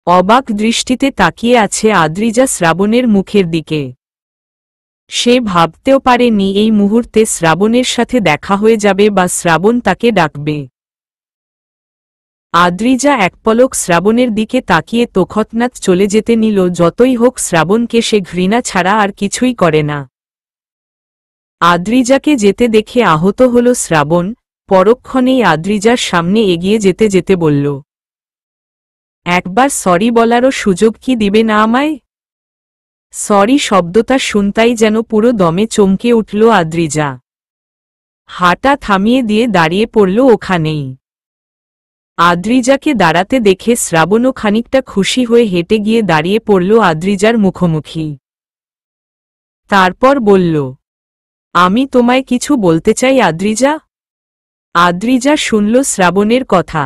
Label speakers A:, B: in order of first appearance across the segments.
A: অবাক দৃষ্টিতে তাকিয়ে আছে আদ্রিজা শ্রাবণের মুখের দিকে। সে ভাবতেও পারেনি এই মুহূর্তে শ্রাবণের সাথে দেখা হয়ে যাবে বা শ্রাবণ তাকে ডাকবে। আদ্রিজা এক পলক শ্রাবণের দিকে তাকিয়ে তৎক্ষণাৎ চলে যেতে নিল। যতই হোক শ্রাবণকে সে ঘৃণা ছাড়া আর কিছুই করে না। আদ্রিজাকে যেতে দেখে আহত হল শ্রাবণ। পরক্ষণেই আদ্রিজার সামনে এগিয়ে যেতে যেতে বলল, একবার সরি বলারও সুযোগ কি দিবে না আমায়? সরি শব্দটা শুনতাই যেন পুরো দমে চমকে উঠল আদ্রিজা। হাঁটা থামিয়ে দিয়ে দাঁড়িয়ে পড়ল ওখানেই। আদ্রিজাকে দাঁড়াতে দেখে শ্রাবণও খানিকটা খুশি হয়ে হেঁটে গিয়ে দাঁড়িয়ে পড়ল আদ্রিজার মুখোমুখি। তারপর বলল, আমি তোমায় কিছু বলতে চাই আদ্রিজা। আদ্রিজা শুনল শ্রাবণের কথা,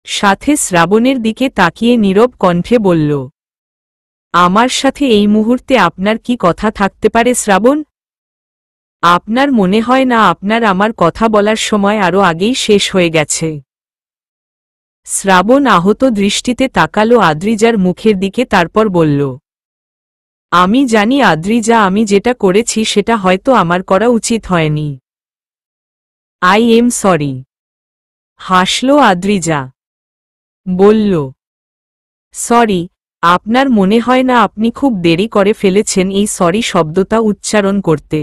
A: সাথে শ্রাবণের দিকে তাকিয়ে নীরব কণ্ঠে বলল, আমার সাথে এই মুহূর্তে আপনার কি কথা থাকতে পারে শ্রাবণ? আপনার মনে হয় না আপনার আমার কথা বলার সময় আরও আগেই শেষ হয়ে গেছে? শ্রাবণ আহত দৃষ্টিতে তাকালো আদ্রিজার মুখের দিকে, তারপর বলল, আমি জানি আদ্রিজা, আমি যেটা করেছি সেটা হয়তো আমার করা উচিত হয়নি। I am sorry. হাসল আদ্রিজা। বলল, সরি? আপনার মনে হয় না আপনি খুব দেরি করে ফেলেছেন এই সরি শব্দটা উচ্চারণ করতে?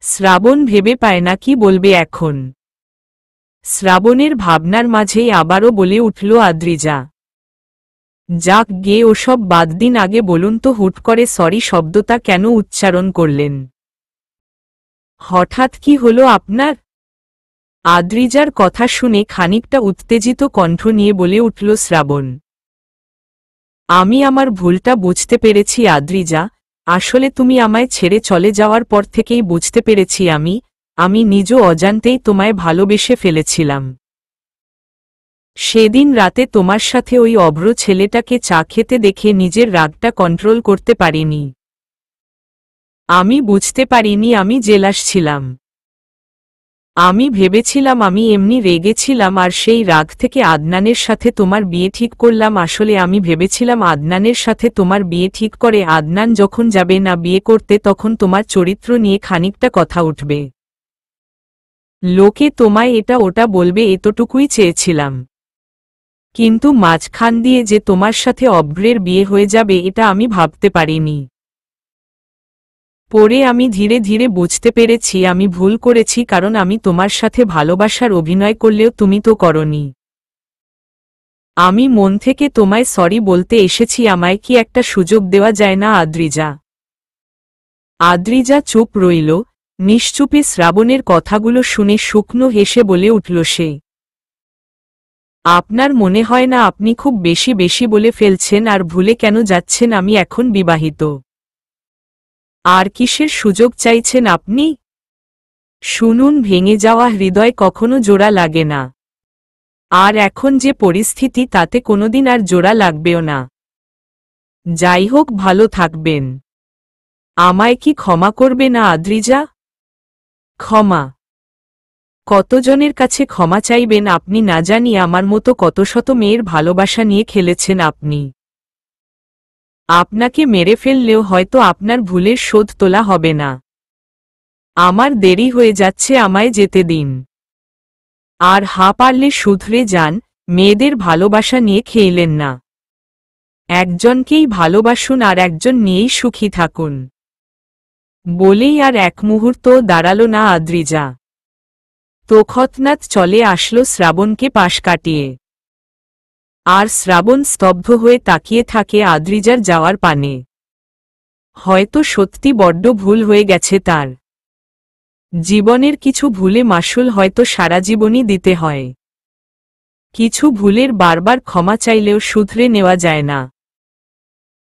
A: শ্রাবণ ভেবে পায় না কি বলবে এখন। শ্রাবণের ভাবনার মাঝেই আবারও বলে উঠল আদ্রিজা, যাক গে, ওসব বাদ দিন, আগে বলুন তো হুট করে সরি শব্দটা কেন উচ্চারণ করলেন? হঠাৎ কি হলো আপনার? আদ্রিজার কথা শুনে খানিকটা উত্তেজিত কণ্ঠ নিয়ে বলে উঠল শ্রাবণ, আমি আমার ভুলটা বুঝতে পেরেছি আদ্রিজা। আসলে তুমি আমায় ছেড়ে চলে যাওয়ার পর থেকেই বুঝতে পেরেছি আমি নিজ অজান্তেই তোমায় ভালোবেসে ফেলেছিলাম। সেদিন রাতে তোমার সাথে ওই অভ্র ছেলেটাকে চা খেতে দেখে নিজের রাগটা কন্ট্রোল করতে পারিনি। আমি বুঝতে পারিনি আমি জেলাস ছিলাম। আমি ভেবেছিলাম আমি এমনি রেগেছিলাম আর সেই রাগ থেকে আদনানের সাথে তোমার বিয়ে ঠিক করলাম। আসলে আমি ভেবেছিলাম আদনানের সাথে তোমার বিয়ে ঠিক করে আদনান যখন যাবে না বিয়ে করতে তখন তোমার চরিত্র নিয়ে খানিকটা কথা উঠবে, লোকে তোমায় এটা ওটা বলবে, এতটুকুই চেয়েছিলাম। কিন্তু মাঝখান দিয়ে যে তোমার সাথে অভ্রের বিয়ে হয়ে যাবে এটা আমি ভাবতে পারিনি। পরে আমি ধীরে ধীরে বুঝতে পেরেছি আমি ভুল করেছি, কারণ আমি তোমার সাথে ভালোবাসার অভিনয় করলেও তুমি তো করনি। আমি মন থেকে তোমায় সরি বলতে এসেছি, আমায় কি একটা সুযোগ দেওয়া যায় না আদ্রিজা? আদ্রিজা চুপ রইল। নিশ্চুপে শ্রাবণের কথাগুলো শুনে শুকনো হেসে বলে উঠল সে, আপনার মনে হয় না আপনি খুব বেশি বেশি বলে ফেলছেন? আর ভুলে কেন যাচ্ছেন? আমি এখন বিবাহিত। আর কিসের সুযোগ চাইছেন আপনি? শুনুন, ভেঙে যাওয়া হৃদয় কখনো জোড়া লাগে না। আর এখন যে পরিস্থিতি তাতে কোনোদিন আর জোড়া লাগবেও না। যাই হোক, ভালো থাকবেন। আমায় কি ক্ষমা করবে না আদ্রিজা? ক্ষমা? কতজনের কাছে ক্ষমা চাইবেন আপনি? না জানি আমার মতো কত শত মেয়ের ভালোবাসা নিয়ে খেলেছেন আপনি। আপনাকে মেরে ফেললেও হয়তো আপনার ভুলের শোধ তোলা হবে না। আমার দেরি হয়ে যাচ্ছে, আমায় যেতে দিন। আর পারলে শুধরে যান, মেয়েদের ভালোবাসা নিয়ে খেইলেন না। একজনকেই ভালোবাসুন আর একজন নিয়েই সুখী থাকুন। বলেই আর এক মুহূর্ত দাঁড়াল না আদ্রিজা। তৎক্ষণাৎ চলে আসলো শ্রাবণকে পাশ কাটিয়ে। আর শ্রাবণ স্তব্ধ হয়ে তাকিয়ে থাকে আদ্রিজার যাওয়ার পানে। হয়তো সত্যি বড্ড ভুল হয়ে গেছে তার। জীবনের কিছু ভুলে মাসুল হয়তো সারা জীবনই দিতে হয়। কিছু ভুলের বারবার ক্ষমা চাইলেও শুধরে নেওয়া যায় না।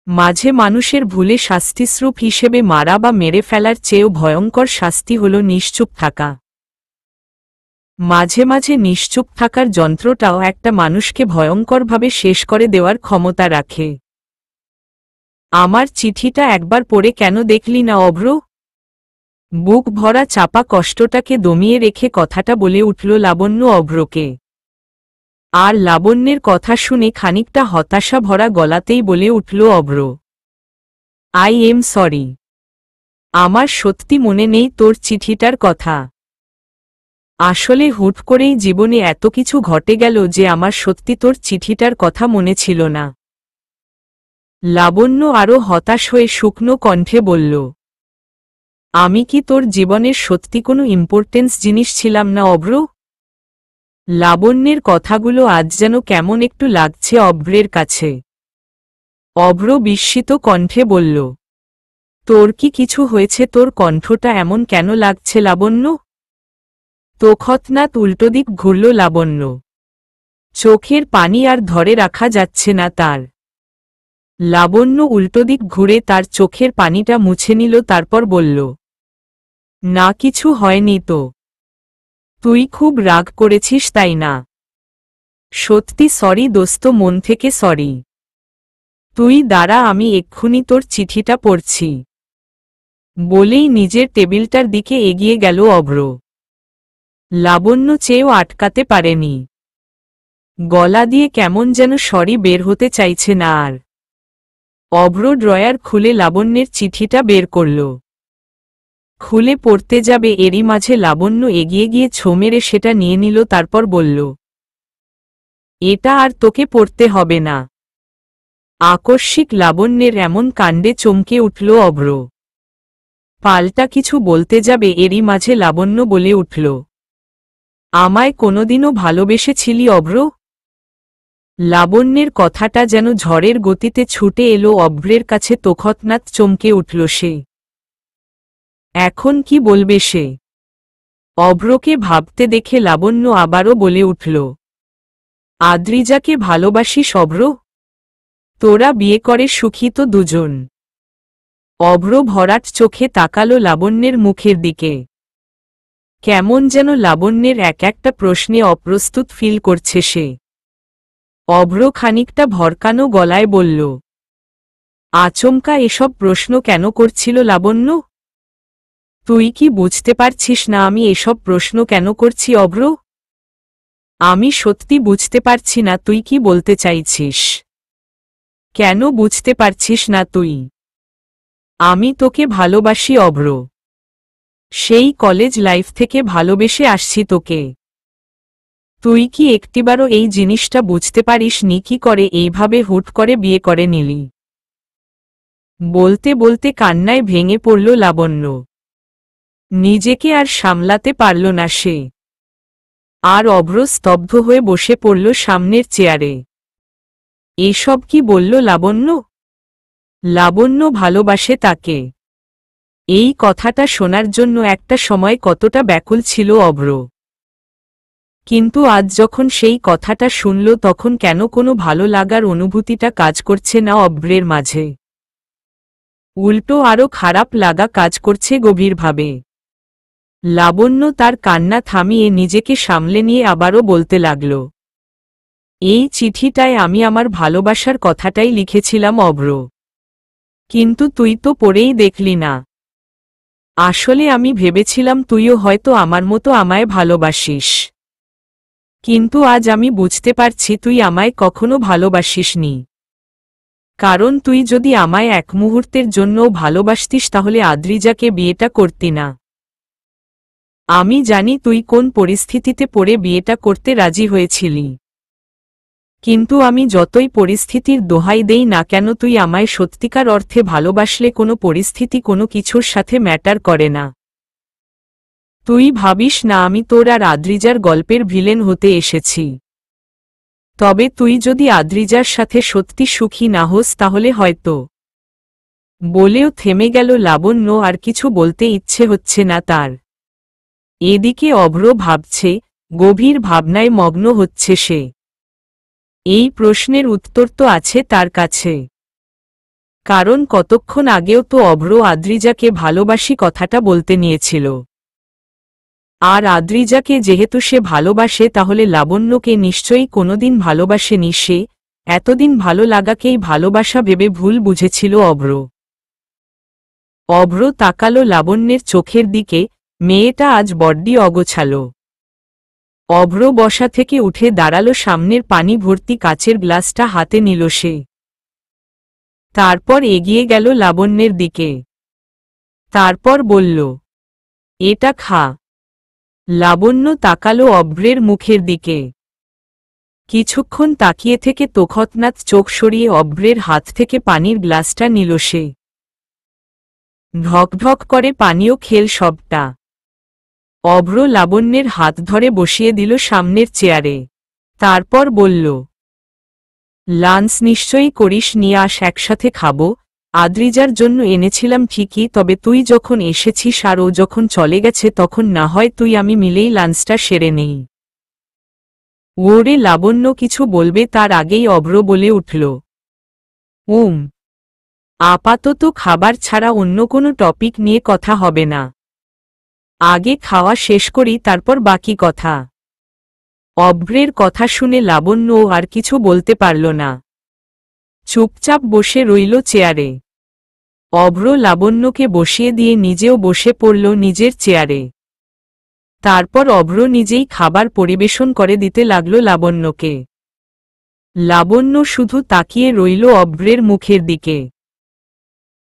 A: মাঝে মানুষের ভুলে শাস্তিস্বরূপ হিসেবে মারা বা মেরে ফেলার চেয়েও ভয়ঙ্কর শাস্তি হল নিশ্চুপ থাকা। মাঝে মাঝে নিশ্চুপ থাকার যন্ত্রটাও একটা মানুষকে ভয়ঙ্করভাবে শেষ করে দেওয়ার ক্ষমতা রাখে। আমার চিঠিটা একবার পড়ে কেন দেখলি না অভ্র? বুক ভরা চাপা কষ্টটাকে দমিয়ে রেখে কথাটা বলে উঠল লাবণ্য অভ্রকে। আর লাবণ্যের কথা শুনে খানিকটা হতাশা ভরা গলাতেই বলে উঠল অভ্র, আই এম সরি। আমার সত্যি মনে নেই তোর চিঠিটার কথা। আসলে হুট করেই জীবনে এত কিছু ঘটে গেল যে আমার সত্যি তোর চিঠিটার কথা মনে ছিল না। লাবণ্য আরও হতাশ হয়ে শুকনো কণ্ঠে বলল, আমি কি তোর জীবনের সত্যি কোনো ইম্পর্টেন্স জিনিস ছিলাম না অভ্র? লাবণ্যের কথাগুলো আজ যেন কেমন একটু লাগছে অভ্রের কাছে। অভ্র বিস্মিত কণ্ঠে বলল, তোর কি কিছু হয়েছে? তোর কণ্ঠটা এমন কেন লাগছে লাবণ্য? তৎক্ষণাৎ উল্টোদিক ঘুরল লাবণ্য। চোখের পানি আর ধরে রাখা যাচ্ছে না তার। লাবণ্য উল্টোদিক ঘুরে তার চোখের পানিটা মুছে নিল, তারপর বলল, না কিছু হয়নি তো। তুই খুব রাগ করেছিস তাই না? সত্যি সরি দোস্ত, মন থেকে সরি। তুই দাঁড়া, আমি এক্ষুনি তোর চিঠিটা পড়ছি। বলেই নিজের টেবিলটার দিকে এগিয়ে গেল অভ্র। লাবণ্য চেয়েও আটকাতে পারেনি। গলা দিয়ে কেমন যেন সরি বের হতে চাইছে না আর। অভ্র ড্রয়ার খুলে লাবণ্যের চিঠিটা বের করল। খুলে পড়তে যাবে, এরই মাঝে লাবণ্য এগিয়ে গিয়ে ছো মেরে সেটা নিয়ে নিল, তারপর বলল, এটা আর তোকে পড়তে হবে না। আকস্মিক লাবণ্যের এমন কাণ্ডে চমকে উঠল অভ্র। পাল্টা কিছু বলতে যাবে, এরই মাঝে লাবণ্য বলে উঠল, আমায় কোনোদিনও ভালোবেসেছিলি অভ্র? লাবণ্যের কথাটা যেন ঝড়ের গতিতে ছুটে এলো অভ্রের কাছে। তৎক্ষণাৎ চমকে উঠল সে। এখন কি বলবে সে? অভ্রকে ভাবতে দেখে লাবণ্য আবারও বলে উঠল, আদ্রিজাকে ভালোবাসিস অভ্র? তোরা বিয়ে করে সুখী তো দুজন। অভ্র ভরাট চোখে তাকালো লাবণ্যের মুখের দিকে। কেমন যেন লাবণ্যের এক একটা প্রশ্নে অপ্রস্তুত ফিল করছে সে। অভ্র খানিকটা ভরকানো গলায় বলল, আচমকা এসব প্রশ্ন কেন করছিল লাবণ্য? তুই কি বুঝতে পারছিস না আমি এসব প্রশ্ন কেন করছি অভ্র? আমি সত্যি বুঝতে পারছি না তুই কি বলতে চাইছিস। কেন বুঝতে পারছিস না তুই? আমি তোকে ভালোবাসি অভ্র। সেই কলেজ লাইফ থেকে ভালোবেসে আসছি তোকে। তুই কি একটিবারও এই জিনিসটা বুঝতে পারিস নি কি করে এইভাবে হুট করে বিয়ে করে নিলি? বলতে বলতে কান্নায় ভেঙে পড়ল লাবণ্য। নিজেকে আর সামলাতে পারল না সে। আর অভ্র স্তব্ধ হয়ে বসে পড়ল সামনের চেয়ারে। এসব কি বলল লাবণ্য? লাবণ্য ভালোবাসে তাকে। এই কথাটা শোনার জন্য একটা সময় কতটা ব্যাকুল ছিল অভ্র। কিন্তু আজ যখন সেই কথাটা শুনল তখন কেন কোনো ভালো লাগার অনুভূতিটা কাজ করছে না অভ্রের মাঝে। উল্টো আরও খারাপ লাগা কাজ করছে গভীরভাবে। লাবণ্য তার কান্না থামিয়ে নিজেকে সামলে নিয়ে আবারও বলতে লাগল, এই চিঠিটায় আমি আমার ভালোবাসার কথাটাই লিখেছিলাম অভ্র। কিন্তু তুই তো পড়েই দেখলি না। আসলে আমি ভেবেছিলাম তুইও হয়তো আমার মতো আমায় ভালোবাসিস। কিন্তু আজ আমি বুঝতে পারছি তুই আমায় কখনো ভালোবাসিসনি। কারণ তুই যদি আমায় এক মুহূর্তের জন্যও ভালোবাসতিস তাহলে আদ্রিজাকে বিয়েটা করতি না। আমি জানি তুই কোন পরিস্থিতিতে পড়ে বিয়েটা করতে রাজি হয়েছিলি। কিন্তু আমি যতই পরিস্থিতির দোহাই দেই না কেন তুই আমায় সত্যিকার অর্থে ভালোবাসলে কোনো পরিস্থিতি কোনো কিছুর সাথে ম্যাটার করে না। তুই ভাবিস না আমি তোর আর আদ্রিজার গল্পের ভিলেন হতে এসেছি। তবে তুই যদি আদ্রিজার সাথে সত্যি সুখী না হোস তাহলে হয়তো। বলেও থেমে গেল লাবণ্য, আর কিছু বলতে ইচ্ছে হচ্ছে না তার। এদিকে অভ্র ভাবছে, গভীর ভাবনায় মগ্ন হচ্ছে সে। এই প্রশ্নের উত্তর তো আছে তার কাছে। কারণ কতক্ষণ আগেও তো অভ্র আদ্রিজাকে ভালোবাসি কথাটা বলতে নিয়েছিল। আর আদ্রিজাকে যেহেতু সে ভালোবাসে তাহলে লাবণ্যকে নিশ্চয়ই কোনোদিন ভালোবাসেনি সে। এতদিন ভালো লাগাকেই ভালোবাসা ভেবে ভুল বুঝেছিল অভ্র। অভ্র তাকালো লাবণ্যের চোখের দিকে। মেয়েটা আজ বড্ডি অগোছালো। অভ্র বসা থেকে উঠে দাঁড়ালো, সামনের পানি ভর্তি কাচের গ্লাসটা হাতে নিল সে। তারপর এগিয়ে গেল লাবণ্যের দিকে। তারপর বলল, এটা খা। লাবণ্য তাকালো অভ্রের মুখের দিকে। কিছুক্ষণ তাকিয়ে থেকে তৎক্ষণাৎ চোখ সরিয়ে অভ্রের হাত থেকে পানির গ্লাসটা নিল সে। ঢকঢক করে পানীয় খেল সবটা। অভ্র লাবণ্যের হাত ধরে বসিয়ে দিল সামনের চেয়ারে। তারপর বলল, লাঞ্চ নিশ্চয়ই করিস, নিয়ে আস, একসাথে খাবো। আদ্রিজার জন্য এনেছিলাম ঠিকই, তবে তুই যখন এসেছিস আর ও যখন চলে গেছে তখন না হয় তুই আমি মিলেই লাঞ্চটা সেরে নেই। ওরে লাবণ্য কিছু বলবে তার আগেই অভ্র বলে উঠল, আপাতত খাবার ছাড়া অন্য কোনো টপিক নিয়ে কথা হবে না। আগে খাওয়া শেষ করি, তারপর বাকি কথা। অভ্রের কথা শুনে লাবণ্য আর কিছু বলতে পারল না। চুপচাপ বসে রইল চেয়ারে। অভ্র লাবণ্যকে বসিয়ে দিয়ে নিজেও বসে পড়ল নিজের চেয়ারে। তারপর অভ্র নিজেই খাবার পরিবেশন করে দিতে লাগল লাবণ্যকে। লাবণ্য শুধু তাকিয়ে রইল অভ্রের মুখের দিকে।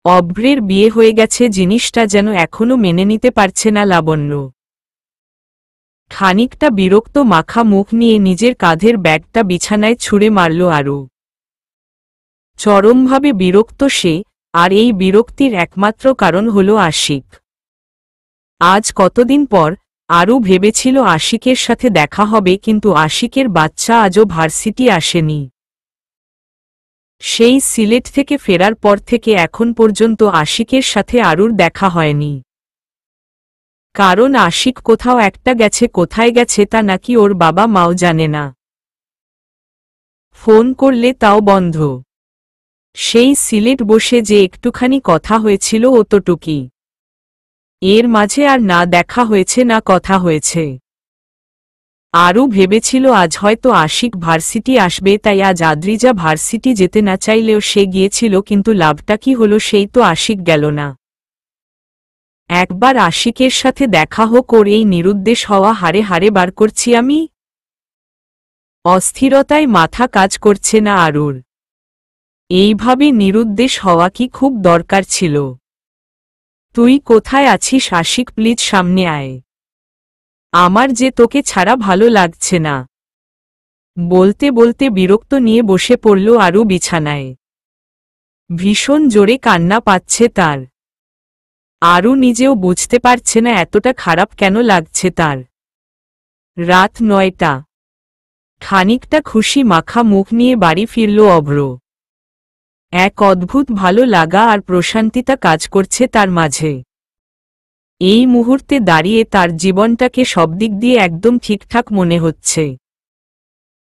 A: অভ্রের বিয়ে হয়ে গেছে জিনিসটা যেন এখনো মেনে নিতে পারছে না লাবণ্য। খানিকটা বিরক্ত মাখা মুখ নিয়ে নিজের কাঁধের ব্যাগটা বিছানায় ছুঁড়ে মারল আরু। চরমভাবে বিরক্ত সে, আর এই বিরক্তির একমাত্র কারণ হল আশিক। আজ কতদিন পর আরু ভেবেছিল আশিকের সাথে দেখা হবে, কিন্তু আশিকের বাচ্চা আজও ভার্সিটি আসেনি। সেই সিলেট থেকে ফেরার পর থেকে এখন পর্যন্ত আশিকের সাথে আরুর দেখা হয়নি। কারণ আশিক কোথাও একটা গেছে, কোথায় গেছে তা নাকি ওর বাবা মাও জানে না। ফোন করলে তাও বন্ধ। সেই সিলেট বসে যে একটুখানি কথা হয়েছিল অতটুকি। এর মাঝে আর না দেখা হয়েছে না কথা হয়েছে। আরও ভেবেছিল আজ হয়তো আশিক ভার্সিটি আসবে, তাই আজ আদ্রিজা ভার্সিটি যেতে না চাইলেও সে গিয়েছিল, কিন্তু লাভটা কি হলো সেই তো আশিক গেল না। একবার আশিকের সাথে দেখা হোক, ওর এই নিরুদ্দেশ হওয়া হারে হারে বার করছি আমি। অস্থিরতায় মাথা কাজ করছে না আরুর। এইভাবে নিরুদ্দেশ হওয়া কি খুব দরকার ছিল? তুই কোথায় আছিস আশিক, প্লিজ সামনে আয়। আমার যে তোকে ছাড়া ভালো লাগছে না। বলতে বলতে বিরক্ত নিয়ে বসে পড়ল আরু বিছানায়। ভীষণ জোরে কান্না পাচ্ছে তার। আরু নিজেও বুঝতে পারছে না এতটা খারাপ কেন লাগছে তার। রাত ৯টা। খানিকটা খুশি মাখা মুখ নিয়ে বাড়ি ফিরল অভ্র। এক অদ্ভুত ভালো লাগা আর প্রশান্তিতা কাজ করছে তার মাঝে। এই মুহূর্তে দাঁড়িয়ে তার জীবনটাকে সব দিক দিয়ে একদম ঠিকঠাক মনে হচ্ছে।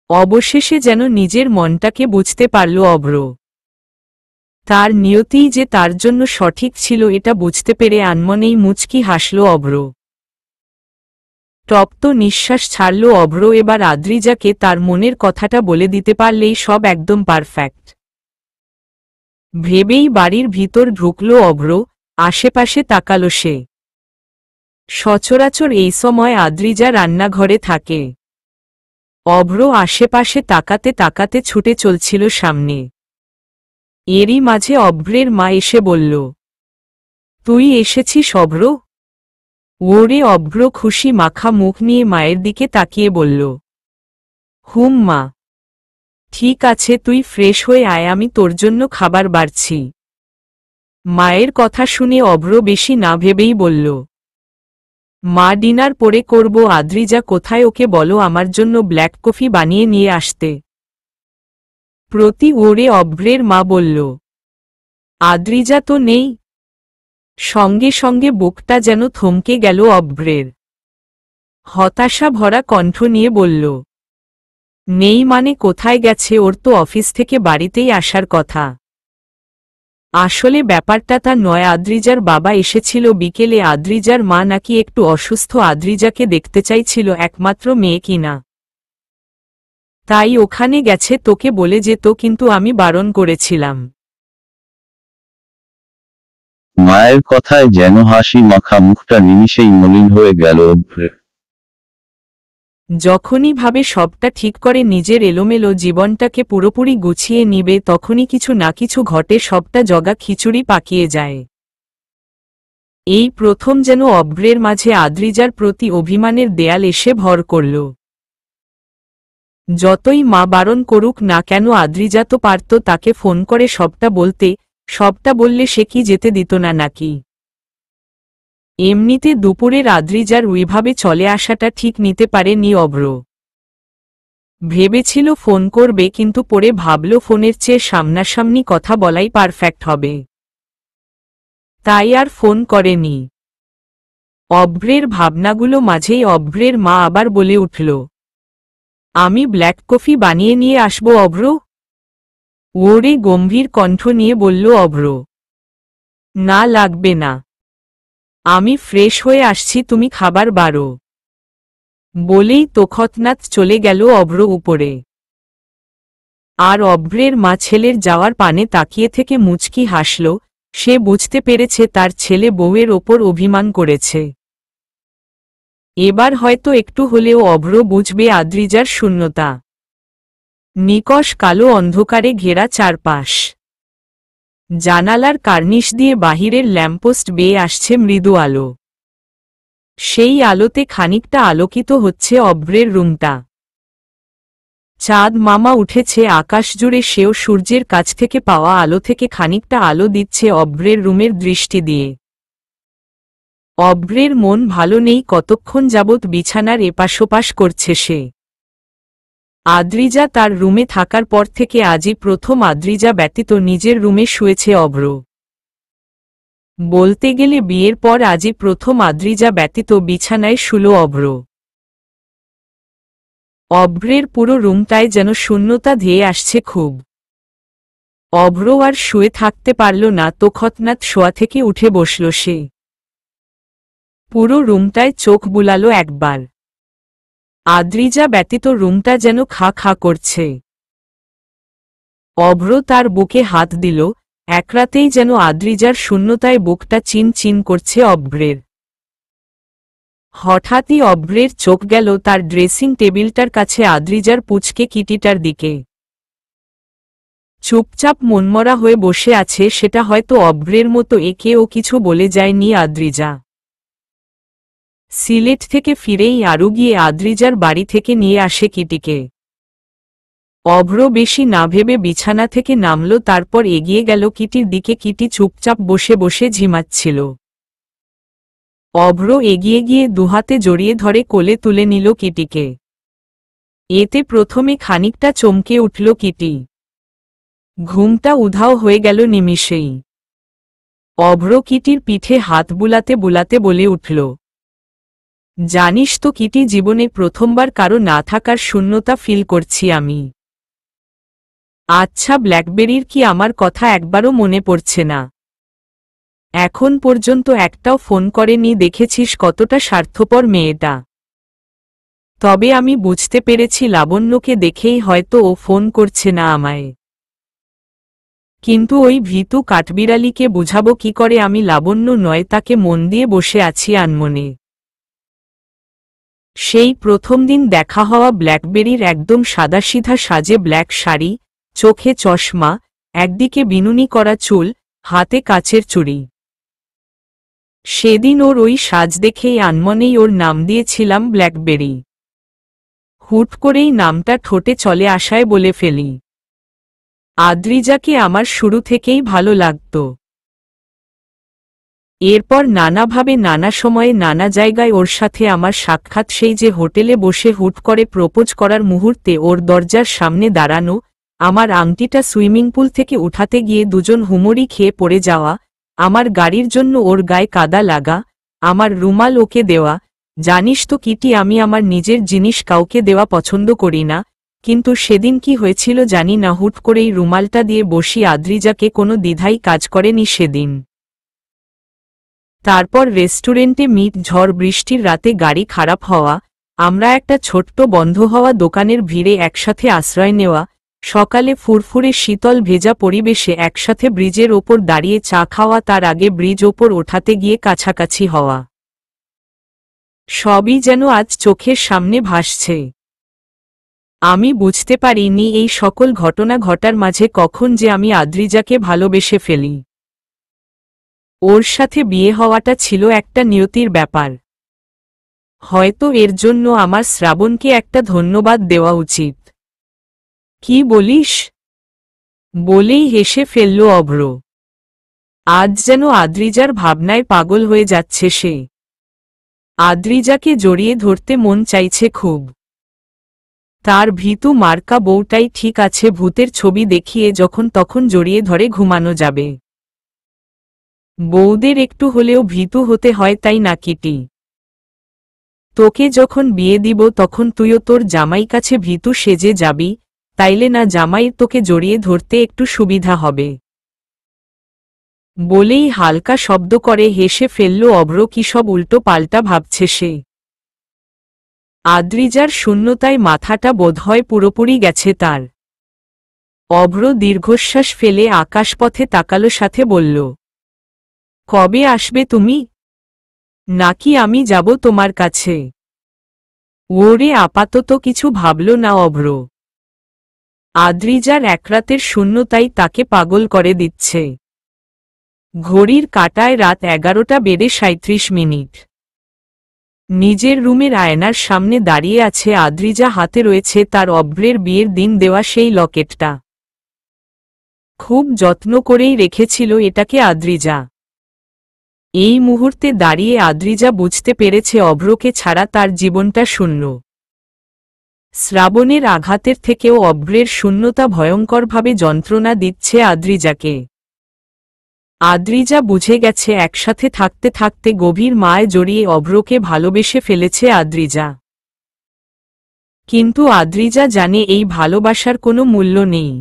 A: অবশেষে যেন নিজের মনটাকে বুঝতে পারল অভ্র। তার নিয়তিই যে তার জন্য সঠিক ছিল এটা বুঝতে পেরে আনমনেই মুচকি হাসল অভ্র। তপ্ত নিঃশ্বাস ছাড়ল অভ্র। এবার আদ্রিজাকে তার মনের কথাটা বলে দিতে পারলেই সব একদম পারফেক্ট ভেবেই বাড়ির ভিতর ঢুকল অভ্র। আশেপাশে তাকালো সে। সচরাচর এই সময় আদ্রিজা রান্নাঘরে থাকে। অভ্র আশেপাশে তাকাতে তাকাতে ছুটে চলছিল সামনে। এরই মাঝে অভ্রের মা এসে বলল, তুই এসেছিস অভ্র? ওরে অভ্র খুশি মাখা মুখ নিয়ে মায়ের দিকে তাকিয়ে বলল, হুম মা। ঠিক আছে, তুই ফ্রেশ হয়ে আয়, আমি তোর জন্য খাবার বাড়ছি। মায়ের কথা শুনে অভ্র বেশি না ভেবেই বলল, মা ডিনার পরে করব। আদ্রিজা কোথায়, ওকে বলো আমার জন্য ব্ল্যাক কফি বানিয়ে নিয়ে আসতে। প্রতি ওরে অভ্রের মা বলল, আদ্রিজা তো নেই। সঙ্গে সঙ্গে বুকটা যেন থমকে গেল অভ্রের। হতাশা ভরা কণ্ঠ নিয়ে বলল, নেই মানে কোথায় গেছে? ওর তো অফিস থেকে বাড়িতেই আসার কথা। আসলে ব্যাপারটা তা নয়, আদ্রিজার বাবা এসেছিল বিকেলে। আদ্রিজার মা নাকি একটু অসুস্থ, আদ্রিজাকে দেখতে চাইছিল, একমাত্র মেয়ে কিনা, তাই ওখানে গেছে। তোকে বলে যেত, কিন্তু আমি বারণ করেছিলাম।
B: মায়ের কথায় যেন হাসি মাখা মুখটা নিমিষেই মলিন হয়ে গেল অভ্রের।
A: যখনই ভাবে সবটা ঠিক করে নিজের এলোমেলো জীবনটাকে পুরোপুরি গুছিয়ে নিবে তখনই কিছু না কিছু ঘটে, সবটা জগা খিচুড়ি পাকিয়ে যায়। এই প্রথম যেন অভ্রের মাঝে আদ্রিজার প্রতি অভিমানের দেয়াল এসে ভর করল। যতই মা বারণ করুক না কেন আদ্রিজা তো পারত তাকে ফোন করে সবটা বলতে, সবটা বললে সে কি যেতে দিত না নাকি? এমনিতে দুপুরের আদ্রিজার ওইভাবে চলে আসাটা ঠিক নিতে পারেনি অভ্র। ভেবেছিল ফোন করবে, কিন্তু পরে ভাবল ফোনের চেয়ে সামনাসামনি কথা বলাই পারফেক্ট হবে, তাই আর ফোন করেনি। অভ্রের ভাবনাগুলো মাঝেই অভ্রের মা আবার বলে উঠল, আমি ব্ল্যাক কফি বানিয়ে নিয়ে আসবো অভ্র। ওরে গম্ভীর কণ্ঠ নিয়ে বলল অভ্র, না লাগবে না, আমি ফ্রেশ হয়ে আসছি, তুমি খাবার বাড়ো। বলেই তৎক্ষণাৎ চলে গেল অভ্র উপরে। আর অভ্রের মা ছেলের যাওয়ার পানে তাকিয়ে থেকে মুচকি হাসল। সে বুঝতে পেরেছে তার ছেলে বউয়ের ওপর অভিমান করেছে। এবার হয়তো একটু হলেও অভ্র বুঝবে আদ্রিজার শূন্যতা। নিকষ কালো অন্ধকারে ঘেরা চারপাশ। জানালার কার্নিশ দিয়ে বাহিরের ল্যাম্পপোস্ট বেয়ে আসছে মৃদু আলো। সেই আলোতে খানিকটা আলোকিত হচ্ছে অভ্রের রুমটা। চাঁদ মামা উঠেছে আকাশ জুড়ে, সেও সূর্যের কাছ থেকে পাওয়া আলো থেকে খানিকটা আলো দিচ্ছে অভ্রের রুমের দৃষ্টি দিয়ে। অভ্রের মন ভালো নেই, কতক্ষণ যাবৎ বিছানার এপাশোপাশ করছে সে। আদ্রিজা তার রুমে থাকার পর থেকে আজই প্রথম আদ্রিজা ব্যতীত নিজের রুমে শুয়েছে অভ্র। বলতে গেলে বিয়ের পর আজই প্রথম আদ্রিজা ব্যতীত বিছানায় শুল অভ্র। অভ্রের পুরো রুমটায় যেন শূন্যতা ধেয়ে আসছে খুব। অভ্র আর শুয়ে থাকতে পারল না, তৎক্ষণাৎ শোয়া থেকে উঠে বসল সে। পুরো রুমটায় চোখ বুলালো একবার। আদ্রিজা ব্যতীত রুমটা যেন খা খা করছে। অভ্র তার বুকে হাত দিল, একরাতেই যেন আদ্রিজার শূন্যতায় বুকটা চিন চিন করছে অভ্রের। হঠাৎই অভ্রের চোখ গেল তার ড্রেসিং টেবিলটার কাছে আদ্রিজার পুচকে কিটিটার দিকে। চুপচাপ মনমরা হয়ে বসে আছে সেটা, হয়তো অভ্রের মতো একেও কিছু বলে যায়নি আদ্রিজা। সিলেট থেকে ফিরেই আরু গিয়ে আদ্রিজার বাড়ি থেকে নিয়ে আসে কিটিকে। অভ্র বেশি না ভেবে বিছানা থেকে নামল, তারপর এগিয়ে গেল কিটির দিকে। কিটি চুপচাপ বসে বসে ঝিমাচ্ছিল। অভ্র এগিয়ে গিয়ে দুহাতে জড়িয়ে ধরে কোলে তুলে নিল কিটিকে। এতে প্রথমে খানিকটা চমকে উঠল কিটি। ঘুমটা উধাও হয়ে গেল নিমিষেই। অভ্র কিটির পিঠে হাত বুলাতে বুলাতে বলে উঠল, জানিস তো কিটি, জীবনে প্রথমবার কারো না থাকার শূন্যতা ফিল করছি আমি। আচ্ছা, ব্ল্যাকবেরির কি আমার কথা একবারও মনে পড়ছে না? এখন পর্যন্ত একটাও ফোন করেনি, দেখেছিস কতটা স্বার্থপর মেয়েটা। তবে আমি বুঝতে পেরেছি লাবণ্যকে দেখেই হয়তো ও ফোন করছে না আমায়। কিন্তু ওই ভীতু কাঠবিড়ালিকে বুঝাবো কি করে আমি লাবণ্য নয়, তাকে মন দিয়ে বসে আছি আনমনে। সেই প্রথম দিন দেখা হওয়া ব্ল্যাকবেরির একদম সাদাসিধা সাজে, ব্ল্যাক শাড়ি, চোখে চশমা, একদিকে বিনুনি করা চুল, হাতে কাচের চুড়ি। সেদিন ওর ওই সাজ দেখেই আনমনেই ওর নাম দিয়েছিলাম ব্ল্যাকবেরি। হুট করেই নামটা ঠোঁটে চলে আসায় বলে ফেলি। আদ্রিজাকে আমার শুরু থেকেই ভালো লাগত। এরপর নানাভাবে নানা সময়ে নানা জায়গায় ওর সাথে আমার সাক্ষাৎ, সেই যে হোটেলে বসে হুট করে প্রপোজ করার মুহূর্তে ওর দরজার সামনে দাঁড়ানো, আমার আংটিটা সুইমিং পুল থেকে উঠাতে গিয়ে দুজন হুমড়ি খেয়ে পড়ে যাওয়া, আমার গাড়ির জন্য ওর গায়ে কাদা লাগা, আমার রুমাল ওকে দেওয়া। জানিস তো কিটি, আমি আমার নিজের জিনিস কাউকে দেওয়া পছন্দ করি না, কিন্তু সেদিন কি হয়েছিল জানি না, হুট করেই রুমালটা দিয়ে বসি আদ্রিজাকে, কোনো দ্বিধাই কাজ করেনি সেদিন। তারপর রেস্টুরেন্টে মিট, ঝড় বৃষ্টির রাতে গাড়ি খারাপ হওয়া, আমরা একটা ছোট্ট বন্ধ হওয়া দোকানের ভিড়ে একসাথে আশ্রয় নেওয়া, সকালে ফুরফুরে শীতল ভেজা পরিবেশে একসাথে ব্রিজের ওপর দাঁড়িয়ে চা খাওয়া, তার আগে ব্রিজ ওপর ওঠাতে গিয়ে কাছাকাছি হওয়া। সবই যেন আজ চোখের সামনে ভাসছে। আমি বুঝতে পারিনি এই সকল ঘটনা ঘটার মাঝে কখন যে আমি আদ্রিজাকে ভালোবেসে ফেলি। ওর সাথে বিয়ে হওয়াটা ছিল একটা নিয়তির ব্যাপার। হয়তো এর জন্য আমার শ্রাবণকে একটা ধন্যবাদ দেওয়া উচিত। কি বলিস? বলেই হেসে ফেলল অভ্র। আজ যেন আদ্রিজার ভাবনায় পাগল হয়ে যাচ্ছে সে। আদ্রিজাকে জড়িয়ে ধরতে মন চাইছে খুব। তার ভীতু মার্কা বউটাই ঠিক আছে, ভূতের ছবি দেখিয়ে যখন তখন জড়িয়ে ধরে ঘুমানো যাবে। বউদের একটু হলেও ভীতু হতে হয়, তাই নাকিটি? তোকে যখন বিয়ে দিব তখন তুইও তোর জামাই কাছে ভীতু সেজে যাবি, তাইলে না জামাই তোকে জড়িয়ে ধরতে একটু সুবিধা হবে। বলেই হালকা শব্দ করে হেসে ফেলল অভ্র। কি সব উল্টো পাল্টা ভাবছে সে। আদ্রিজার শূন্যতায় মাথাটা বোধহয় পুরোপুরি গেছে তার। অভ্র দীর্ঘশ্বাস ফেলে আকাশপথে তাকালো, সাথে বলল, কবে আসবে তুমি? নাকি আমি যাব তোমার কাছে? ওরে আপাতত কিছু ভাবল না অভ্র। আদ্রিজার একরাতের শূন্যতাই তাকে পাগল করে দিচ্ছে। ঘড়ির কাঁটায় রাত 11:37। নিজের রুমের আয়নার সামনে দাঁড়িয়ে আছে আদ্রিজা, হাতে রয়েছে তার অভ্রের বিয়ের দিন দেওয়া সেই লকেটটা। খুব যত্ন করেই রেখেছিল এটাকে আদ্রিজা। এই মুহূর্তে দাঁড়িয়ে আদ্রিজা বুঝতে পেরেছে অভ্রকে ছাড়া তার জীবনটা শূন্য। শ্রাবণের আঘাতের থেকেও অভ্রের শূন্যতা ভয়ঙ্করভাবে যন্ত্রণা দিচ্ছে আদ্রিজাকে। আদ্রিজা বুঝে গেছে একসাথে থাকতে থাকতে গভীর মায় জড়িয়ে অভ্রকে ভালোবেসে ফেলেছে আদ্রিজা। কিন্তু আদ্রিজা জানে এই ভালোবাসার কোনো মূল্য নেই।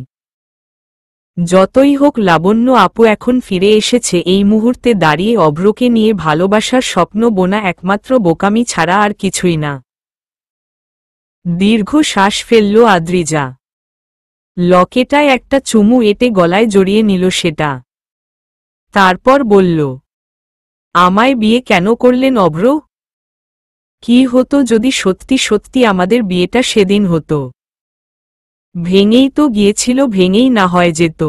A: যতই হোক লাবণ্য আপু এখন ফিরে এসেছে, এই মুহূর্তে দাঁড়িয়ে অভ্রকে নিয়ে ভালোবাসার স্বপ্ন বোনা একমাত্র বোকামি ছাড়া আর কিছুই না। দীর্ঘ শ্বাস ফেলল আদ্রিজা। লকেটায় একটা চুমু এঁটে গলায় জড়িয়ে নিল সেটা। তারপর বলল, আমায় বিয়ে কেন করলেন অভ্র? কি হতো যদি সত্যি সত্যি আমাদের বিয়েটা সেদিন হতো? ভেঙেই তো গিয়েছিল, ভেঙেই না হয় যেত।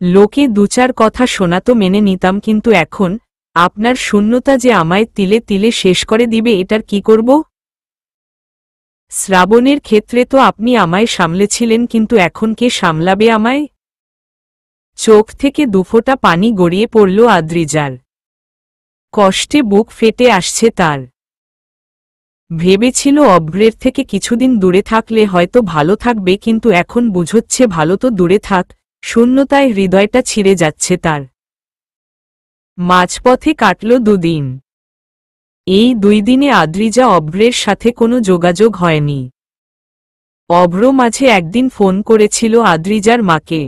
A: লোকে দুচার কথা শোনাতো, মেনে নিতাম, কিন্তু এখন আপনার শূন্যতা যে আমায় তিলে তিলে শেষ করে দিবে, এটার কি করব? শ্রাবণের ক্ষেত্রে তো আপনি আমায় সামলেছিলেন, কিন্তু এখন কে সামলাবে আমায়? চোখ থেকে দুফোঁটা পানি গড়িয়ে পড়ল আদ্রিজার। কষ্টে বুক ফেটে আসছে তার। ভেবেছিল অভ্রের থেকে কিছুদিন দূরে থাকলে হয়তো ভালো থাকবে, কিন্তু এখন বুঝচ্ছে ভালো তো দূরে থাক, শূন্যতায় হৃদয়টা ছিঁড়ে যাচ্ছে তার। মাঝপথে কাটল 2 দিন। এই 2 দিনে আদ্রিজা অভ্রের সাথে কোনো যোগাযোগ হয়নি। অভ্র মাঝে একদিন ফোন করেছিল আদ্রিজার মাকে,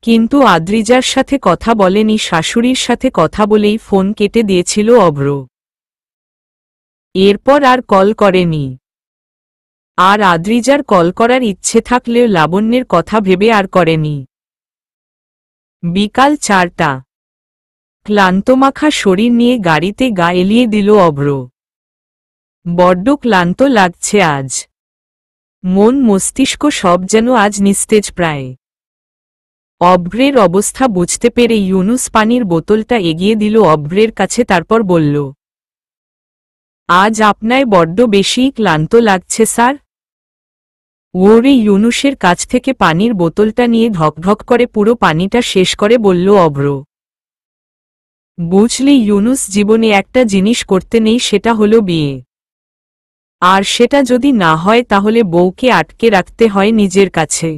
A: কিন্তু আদ্রিজার সাথে কথা বলেনি, শাশুড়ির সাথে কথা বলেই ফোন কেটে দিয়েছিল অভ্র। এরপর আর কল করেনি। আর আদ্রিজার কল করার ইচ্ছে থাকলেও লাবণ্যের কথা ভেবে আর করেনি। বিকাল 4টা। ক্লান্তমাখা শরীর নিয়ে গাড়িতে গা এলিয়ে দিল অভ্র। বড্ড ক্লান্ত লাগছে আজ। মন মস্তিষ্ক সব যেন আজ নিস্তেজ প্রায়। অভ্রের অবস্থা বুঝতে পেরে ইউনুস পানির বোতলটা এগিয়ে দিল অভ্রের কাছে, তারপর বলল, আজ আপনায় বড্ড বেশিই ক্লান্ত লাগছে স্যার। ওরে ইউনুসের কাছ থেকে পানির বোতলটা নিয়ে ঢকঢক করে পুরো পানিটা শেষ করে বলল অভ্র। বুঝলি ইউনুস, জীবনে একটা জিনিস করতে নেই, সেটা হলো বিয়ে। আর সেটা যদি না হয় তাহলে বউকে আটকে রাখতে হয় নিজের কাছে।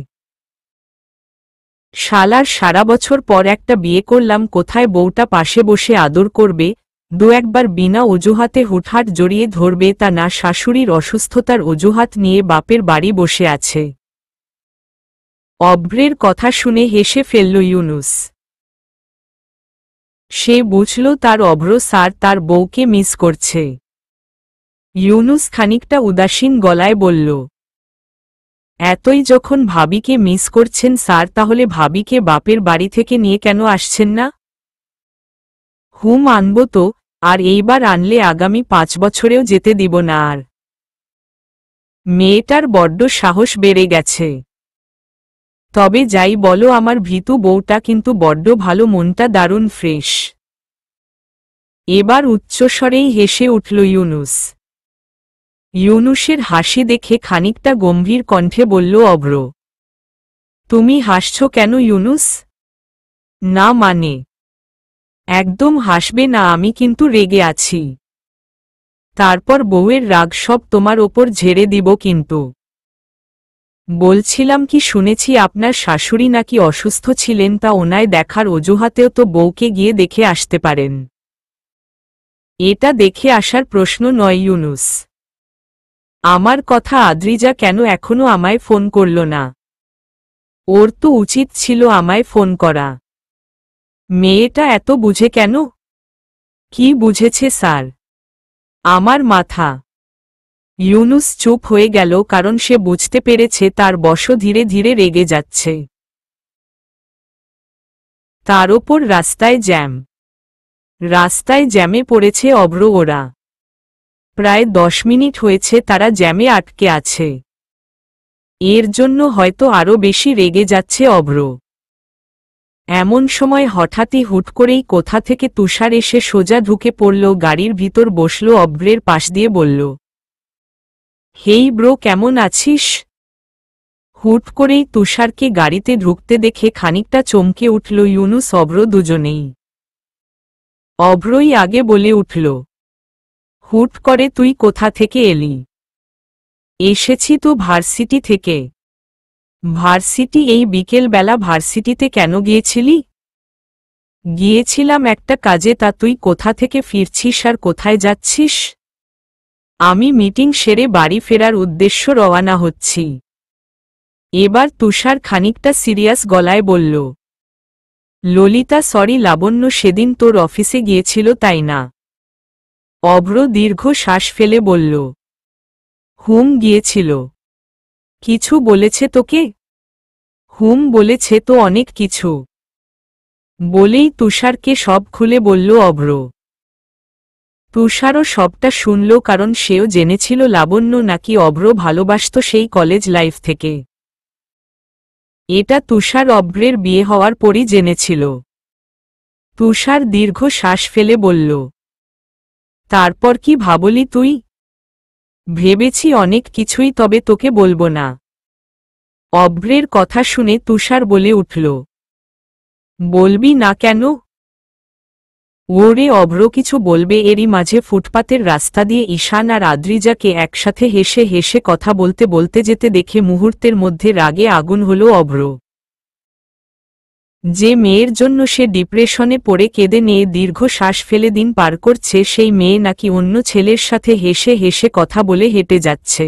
A: শালার সারা বছর পর একটা বিয়ে করলাম, কোথায় বউটা পাশে বসে আদর করবে, 2-1বার বিনা অজুহাতে হুটহাট জড়িয়ে ধরবে, তা না, শাশুড়ির অসুস্থতার অজুহাত নিয়ে বাপের বাড়ি বসে আছে। অভ্রের কথা শুনে হেসে ফেলল ইউনুস। সে বুঝল তার অভ্র স্যার তার বউকে মিস করছে। ইউনুস খানিকটা উদাসীন গলায় বলল, এতই যখন ভাবিকে মিস করছেন স্যার, তাহলে ভাবিকে বাপের বাড়ি থেকে নিয়ে কেন আসছেন না? হুম, আনব তো, আর এইবার আনলে আগামী 5 বছরেও যেতে দিব না আর। মেয়েটার বড্ড সাহস বেড়ে গেছে। তবে যাই বলো, আমার ভীতু বউটা কিন্তু বড্ড ভালো, মনটা দারুণ ফ্রেশ। এবার উচ্চস্বরেই হেসে উঠল ইউনুস। ইউনুসের হাসি দেখে খানিকটা গম্ভীর কণ্ঠে বলল অভ্র, তুমি হাসছ কেন ইউনুস? না মানে? একদম হাসবে না, আমি কিন্তু রেগে আছি। তারপর বউয়ের রাগ সব তোমার ওপর ঝেড়ে দিব কিন্তু। বলছিলাম কি, শুনেছি আপনার শাশুড়ি নাকি অসুস্থ ছিলেন, তা ওনায় দেখার অজুহাতেও তো বউকে গিয়ে দেখে আসতে পারেন। এটা দেখে আসার প্রশ্ন নয় ইউনুস। আমার কথা আদ্রিজা কেন এখনো আমায় ফোন করল না? ওর তো উচিত ছিল আমায় ফোন করা। মেয়েটা এত বুঝে কেন? কি বুঝেছে স্যার? আমার মাথা। ইউনুস চুপ হয়ে গেল, কারণ সে বুঝতে পেরেছে তার বশ ধীরে ধীরে রেগে যাচ্ছে। তার ওপর রাস্তায় জ্যাম। রাস্তায় জ্যামে পড়েছে অভ্র ওরা। প্রায় 10 মিনিট হয়েছে তারা জ্যামে আটকে আছে। এর জন্য হয়তো আরও বেশি রেগে যাচ্ছে অভ্র। এমন সময় হঠাৎই হুট করেই কোথা থেকে তুষার এসে সোজা ঢুকে পড়ল, গাড়ির ভিতর বসল, অভ্রের পাশ দিয়ে বলল, হেই ব্রো, কেমন আছিস? হুট করেই তুষারকে গাড়িতে ঢুকতে দেখে খানিকটা চমকে উঠল ইউনুস অভ্র দুজনেই। অভ্রই আগে বলে উঠল, হুট করে তুই কোথা থেকে এলি? এসেছি তো ভার্সিটি থেকে। ভার্সিটি? এই বিকেলবেলা ভার্সিটিতে কেন গিয়েছিলি? গিয়েছিলাম একটা কাজে। তা তুই কোথা থেকে ফিরছিস আর কোথায় যাচ্ছিস? আমি মিটিং সেরে বাড়ি ফেরার উদ্দেশ্য রওনা হচ্ছি। এবার তুষার খানিকটা সিরিয়াস গলায় বলল, ললিতা সরি লাবণ্য সেদিন তোর অফিসে গিয়েছিল তাই না? অভ্র দীর্ঘ শ্বাস ফেলে বলল, হুম গিয়েছিল। কিছু বলেছে তোকে? হুম বলেছে তো, অনেক কিছু। বলেই তুষারকে সব খুলে বলল অভ্র। তুষারও সবটা শুনল, কারণ সেও জেনেছিল লাবণ্য নাকি অভ্র ভালোবাসত সেই কলেজ লাইফ থেকে। এটা তুষার অভ্রের বিয়ে হওয়ার পরই জেনেছিল। তুষার দীর্ঘ শ্বাস ফেলে বলল, তারপর কি ভাবলি তুই? ভেবেছি অনেক কিছুই, তবে তোকে বলবো না। অভ্রের কথা শুনে তুষার বলে উঠল, বলবি না কেন? ওরে অভ্র কিছু বলবে, এরই মাঝে ফুটপাতের রাস্তা দিয়ে ঈশান আর আদ্রিজাকে একসাথে হেসে হেসে কথা বলতে বলতে যেতে দেখে মুহূর্তের মধ্যে রাগে আগুন হল অভ্র। যে মেয়ের জন্য সে ডিপ্রেশনে পড়ে কেঁদে নিয়ে দীর্ঘ শ্বাস ফেলে দিন পার করছে, সেই মেয়ে নাকি অন্য ছেলের সাথে হেসে হেসে কথা বলে হেঁটে যাচ্ছে।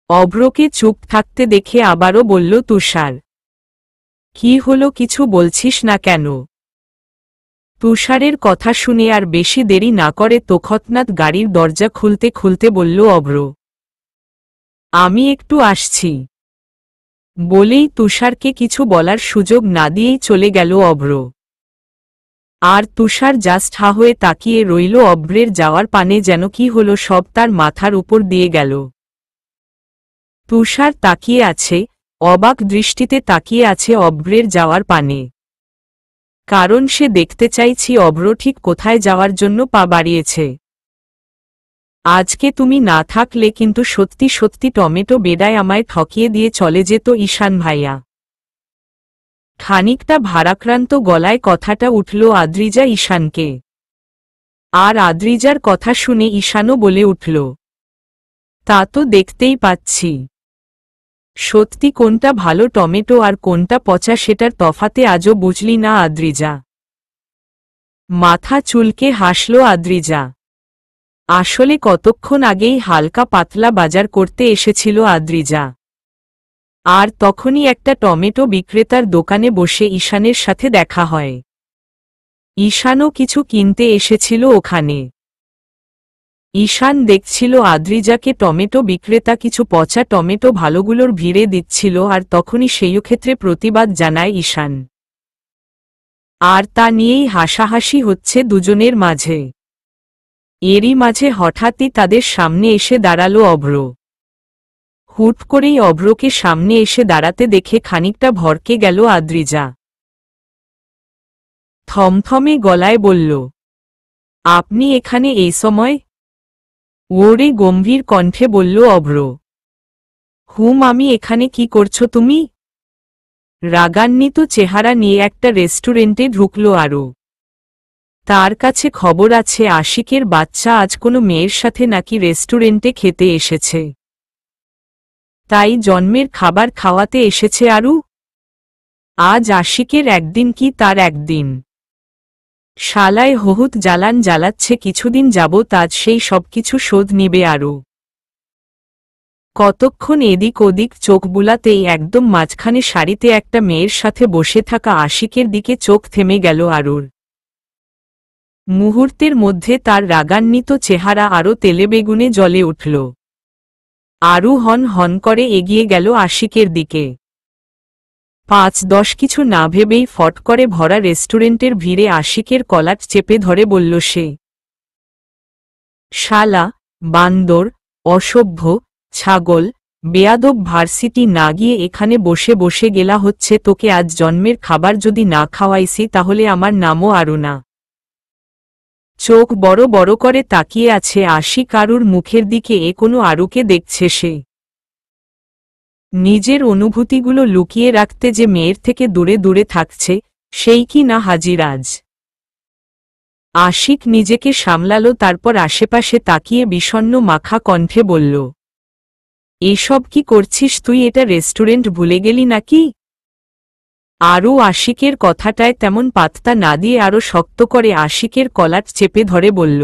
A: অভ্রকে চুপ থাকতে দেখে আবারও বলল তুষার, কি হলো, কিছু বলছিস না কেন? তুষারের কথা শুনে আর বেশি দেরি না করে তৎক্ষণাৎ গাড়ির দরজা খুলতে খুলতে বলল অভ্র, আমি একটু আসছি। বলেই তুষারকে কিছু বলার সুযোগ না দিয়েই চলে গেল অভ্র। আর তুষার জাস্ট হা হয়ে তাকিয়ে রইল অভ্রের যাওয়ার পানে, যেন কি হলো সব তার মাথার উপর দিয়ে গেল। তুষার তাকিয়ে আছে, অবাক দৃষ্টিতে তাকিয়ে আছে অভ্রের যাওয়ার পানে। কারণ সে দেখতে চাইছি অভ্র ঠিক কোথায় যাওয়ার জন্য পা বাড়িয়েছে। আজকে তুমি না থাকলে কিন্তু সত্যি সত্যি টমেটো বেডায় আমায় ঠকিয়ে দিয়ে চলে যেত ঈশান ভাইয়া। খানিকটা ভারাক্রান্ত গলায় কথাটা উঠল আদ্রিজা ঈশানকে। আর আদ্রিজার কথা শুনে ঈশানও বলে উঠল, তা তো দেখতেই পাচ্ছি। সত্যি কোনটা ভালো টমেটো আর কোনটা পচা সেটার তফাতে আজও বুঝলি না আদ্রিজা? মাথা চুলকে হাসল আদ্রিজা। আসলে কতক্ষণ আগেই হালকা পাতলা বাজার করতে এসেছিল আদ্রিজা। আর তখনই একটা টমেটো বিক্রেতার দোকানে বসে ঈশানের সাথে দেখা হয়। ঈশানও কিছু কিনতে এসেছিল ওখানে। ঈশান দেখছিল আদ্রিজাকে টমেটো বিক্রেতা কিছু পচা টমেটো ভালোগুলোর ভিড়ে দিচ্ছিল, আর তখনই সেই ক্ষেত্রে প্রতিবাদ জানায় ঈশান। আর তা নিয়েই হাসাহাসি হচ্ছে দুজনের মাঝে। এরই মাঝে হঠাৎই তাদের সামনে এসে দাঁড়ালো অভ্র। হুট করেই অভ্রকে সামনে এসে দাঁড়াতে দেখে খানিকটা ভরকে গেল আদ্রিজা। থমথমে গলায় বলল, আপনি এখানে এই সময়? ওরে গম্ভীর কণ্ঠে বলল অভ্র। আমি এখানে কি করছো তুমি? রাগান্বিত চেহারা নিয়ে একটা রেস্টুরেন্টে ঢুকল আরু। তার কাছে খবর আছে আশিকের বাচ্চা আজ কোনো মেয়ের সাথে নাকি রেস্টুরেন্টে খেতে এসেছে, তাই জন্মের খাবার খাওয়াতে এসেছে আরু। আজ আশিকের একদিন কি তার একদিন। শালায় বহুত জ্বালান জ্বালাচ্ছে কিছুদিন যাবৎ, আজ সেই সবকিছু শোধ নিবে আরু। কতক্ষণ এদিক ওদিক চোখ বুলাতেই একদম মাঝখানে সারিতে একটা মেয়ের সাথে বসে থাকা আশিকের দিকে চোখ থেমে গেল আরুর। মুহূর্তের মধ্যে তার রাগান্বিত চেহারা আরও তেলেবেগুনে জ্বলে উঠল। আরু হন হন করে এগিয়ে গেল আশিকের দিকে। 5-10 কিছু না ভেবেই ফট করে ভরা রেস্টুরেন্টের ভিড়ে আশিকের কলার চেপে ধরে বলল সে, শালা, বান্দর, অসভ্য, ছাগল, বেয়াদব, ভার্সিটি না গিয়ে এখানে বসে বসে গেলা হচ্ছে তোকে আজ জন্মের খাবার যদি না খাওয়াইছি তাহলে আমার নামও আরু না। চোখ বড় বড় করে তাকিয়ে আছে আশিক আরুর মুখের দিকে, এ কোনো আরুকে দেখছে সে। নিজের অনুভূতিগুলো লুকিয়ে রাখতে যে মেয়ের থেকে দূরে দূরে থাকছে, সেই কি না হাজির আজ। আশিক নিজেকে সামলালো, তারপর আশেপাশে তাকিয়ে বিষণ্ণ মাখা কণ্ঠে বলল, এসব কি করছিস তুই? এটা রেস্টুরেন্ট ভুলে গেলি নাকি? আরও আশিকের কথাটায় তেমন পাত্তা না দিয়ে আরও শক্ত করে আশিকের কলার চেপে ধরে বলল,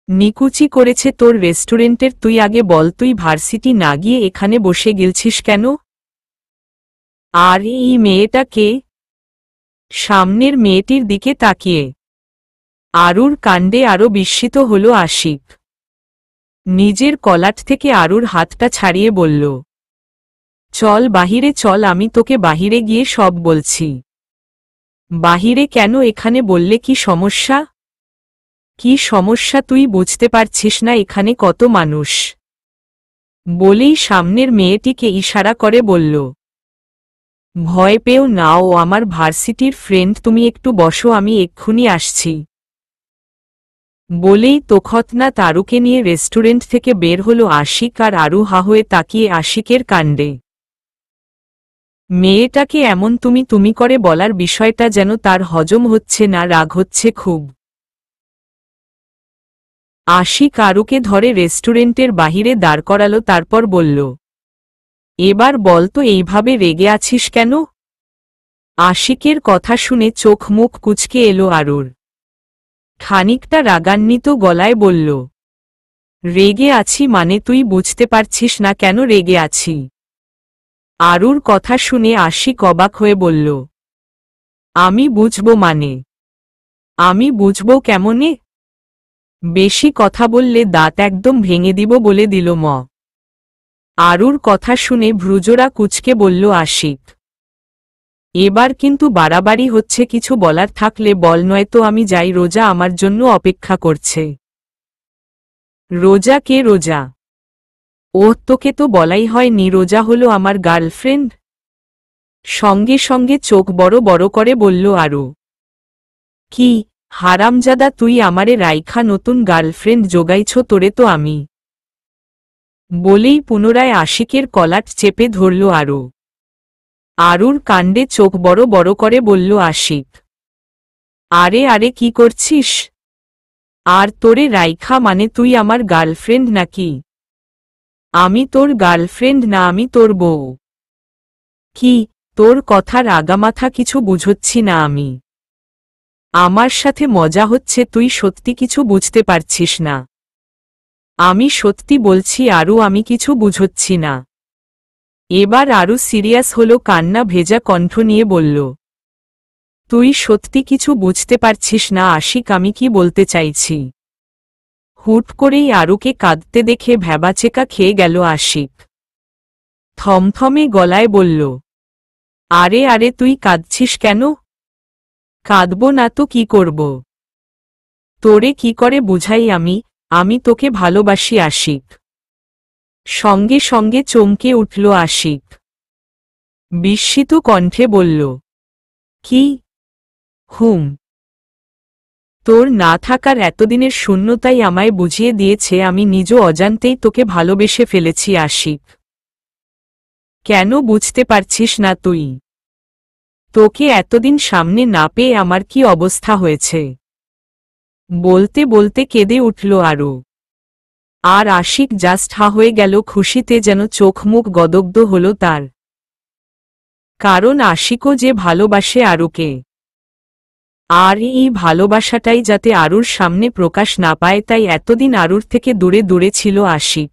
A: নিকুচি করেছে তোর রেস্টুরেন্টের? তুই আগে বল, তুই ভার্সিটি না গিয়ে এখানে বসে গেলছিস কেন? আর এই মেয়েটা কে? সামনের মেয়েটির দিকে তাকিয়ে আরুর কাণ্ডে আরও বিস্মিত হল আশিক। নিজের কলার থেকে আরুর হাতটা ছাড়িয়ে বলল, চল বাহিরে চল, আমি তোকে বাহিরে গিয়ে সব বলছি। বাহিরে কেন? এখানে বললে কি সমস্যা? কি সমস্যা তুই বুঝতে পারছিস না এখানে কত মানুষ? বলেই সামনের মেয়েটিকে ইশারা করে বলল, ভয় পেও না, ও আমার ভার্সিটির ফ্রেন্ড, তুমি একটু বসো, আমি এক্ষুনি আসছি। বলেই তৎক্ষণাৎ আরুকে নিয়ে রেস্টুরেন্ট থেকে বের হল আশিক। আর আরু হা হয়ে তাকিয়ে আশিকের কাণ্ডে। মেয়েটাকে এমন তুমি তুমি করে বলার বিষয়টা যেন তার হজম হচ্ছে না, রাগ হচ্ছে খুব। আশিক আরুকে ধরে রেস্টুরেন্টের বাহিরে দাঁড় করালো, তারপর বলল, এবার বল তো এইভাবে রেগে আছিস কেন? আশিকের কথা শুনে চোখ মুখ কুঁচকে এলো আরুর। খানিকটা রাগান্বিত গলায় বলল, রেগে আছি মানে? তুই বুঝতে পারছিস না কেন রেগে আছি? আরুর কথা শুনে আশিক অবাক হয়ে বলল, আমি বুঝবো মানে? আমি বুঝবো কেমনে? বেশি কথা বললে দাঁত একদম ভেঙে দিব বলে দিল ম। আরুর কথা শুনে ভ্রুজোড়া কুঁচকে বলল আশিক, এবার কিন্তু বাড়াবাড়ি হচ্ছে, কিছু বলার থাকলে বল, নয়তো আমি যাই, রোজা আমার জন্য অপেক্ষা করছে। রোজা কে? রোজা? ওহ, তোকে তো বলাই হয়নি, রোজা হলো আমার গার্লফ্রেন্ড। সঙ্গে সঙ্গে চোখ বড় বড় করে বলল আরু, কি হারামজাদা তুই আমারে রাইখা নতুন গার্লফ্রেন্ড জোগাইছ? তোরে তো আমি। বলেই পুনরায় আশিকের কলার চেপে ধরল আরু। আরুর কাণ্ডে চোখ বড় বড় করে বলল আশিক, আরে আরে কি করছিস? আর তোরে রাইখা মানে তুই আমার গার্লফ্রেন্ড নাকি? আমি তোর গার্লফ্রেন্ড না, আমি তোর বউ। কি? তোর কথার আগামাথা কিছু বুঝচ্ছি না আমি। আমার সাথে মজা হচ্ছে, তুই সত্যি কিছু বুঝতে পারছিস না? আমি সত্যি বলছি আরু, আমি কিছু বুঝচ্ছি না। এবার আরু সিরিয়াস হলো, কান্না ভেজা কণ্ঠ নিয়ে বলল, তুই সত্যি কিছু বুঝতে পারছিস না আশিক, আমি কি বলতে চাইছি? হুট করেই আরুকে কাঁদতে দেখে ভ্যাবাচেকা খেয়ে গেল আশিক। থমথমে গলায় বলল, আরে আরে তুই কাঁদছিস কেন? কাঁদবো না তো কি করব? তোরে কি করে বুঝাই আমি তোকে ভালোবাসি আশিক। সঙ্গে সঙ্গে চমকে উঠল আশিক। বিস্মিত কণ্ঠে বলল, কি? হুম। তোর না থাকার এতদিনের শূন্যতাই আমায় বুঝিয়ে দিয়েছে আমি নিজ অজান্তেই তোকে ভালোবেসে ফেলেছি আশিক। কেন বুঝতে পারছিস না তুই? তোকে এতদিন সামনে না পেয়ে আমার কি অবস্থা হয়েছে। বলতে বলতে কেঁদে উঠল আরু। আর আশিক জাস্ট হা হয়ে গেল খুশিতে, যেন চোখ মুখ গদগ্ধ হল তার। কারণ আশিকও যে ভালোবাসে আরুকে। আর এই ভালোবাসাটাই যাতে আরুর সামনে প্রকাশ না পায়, তাই এতদিন আরুর থেকে দূরে দূরে ছিল আশিক।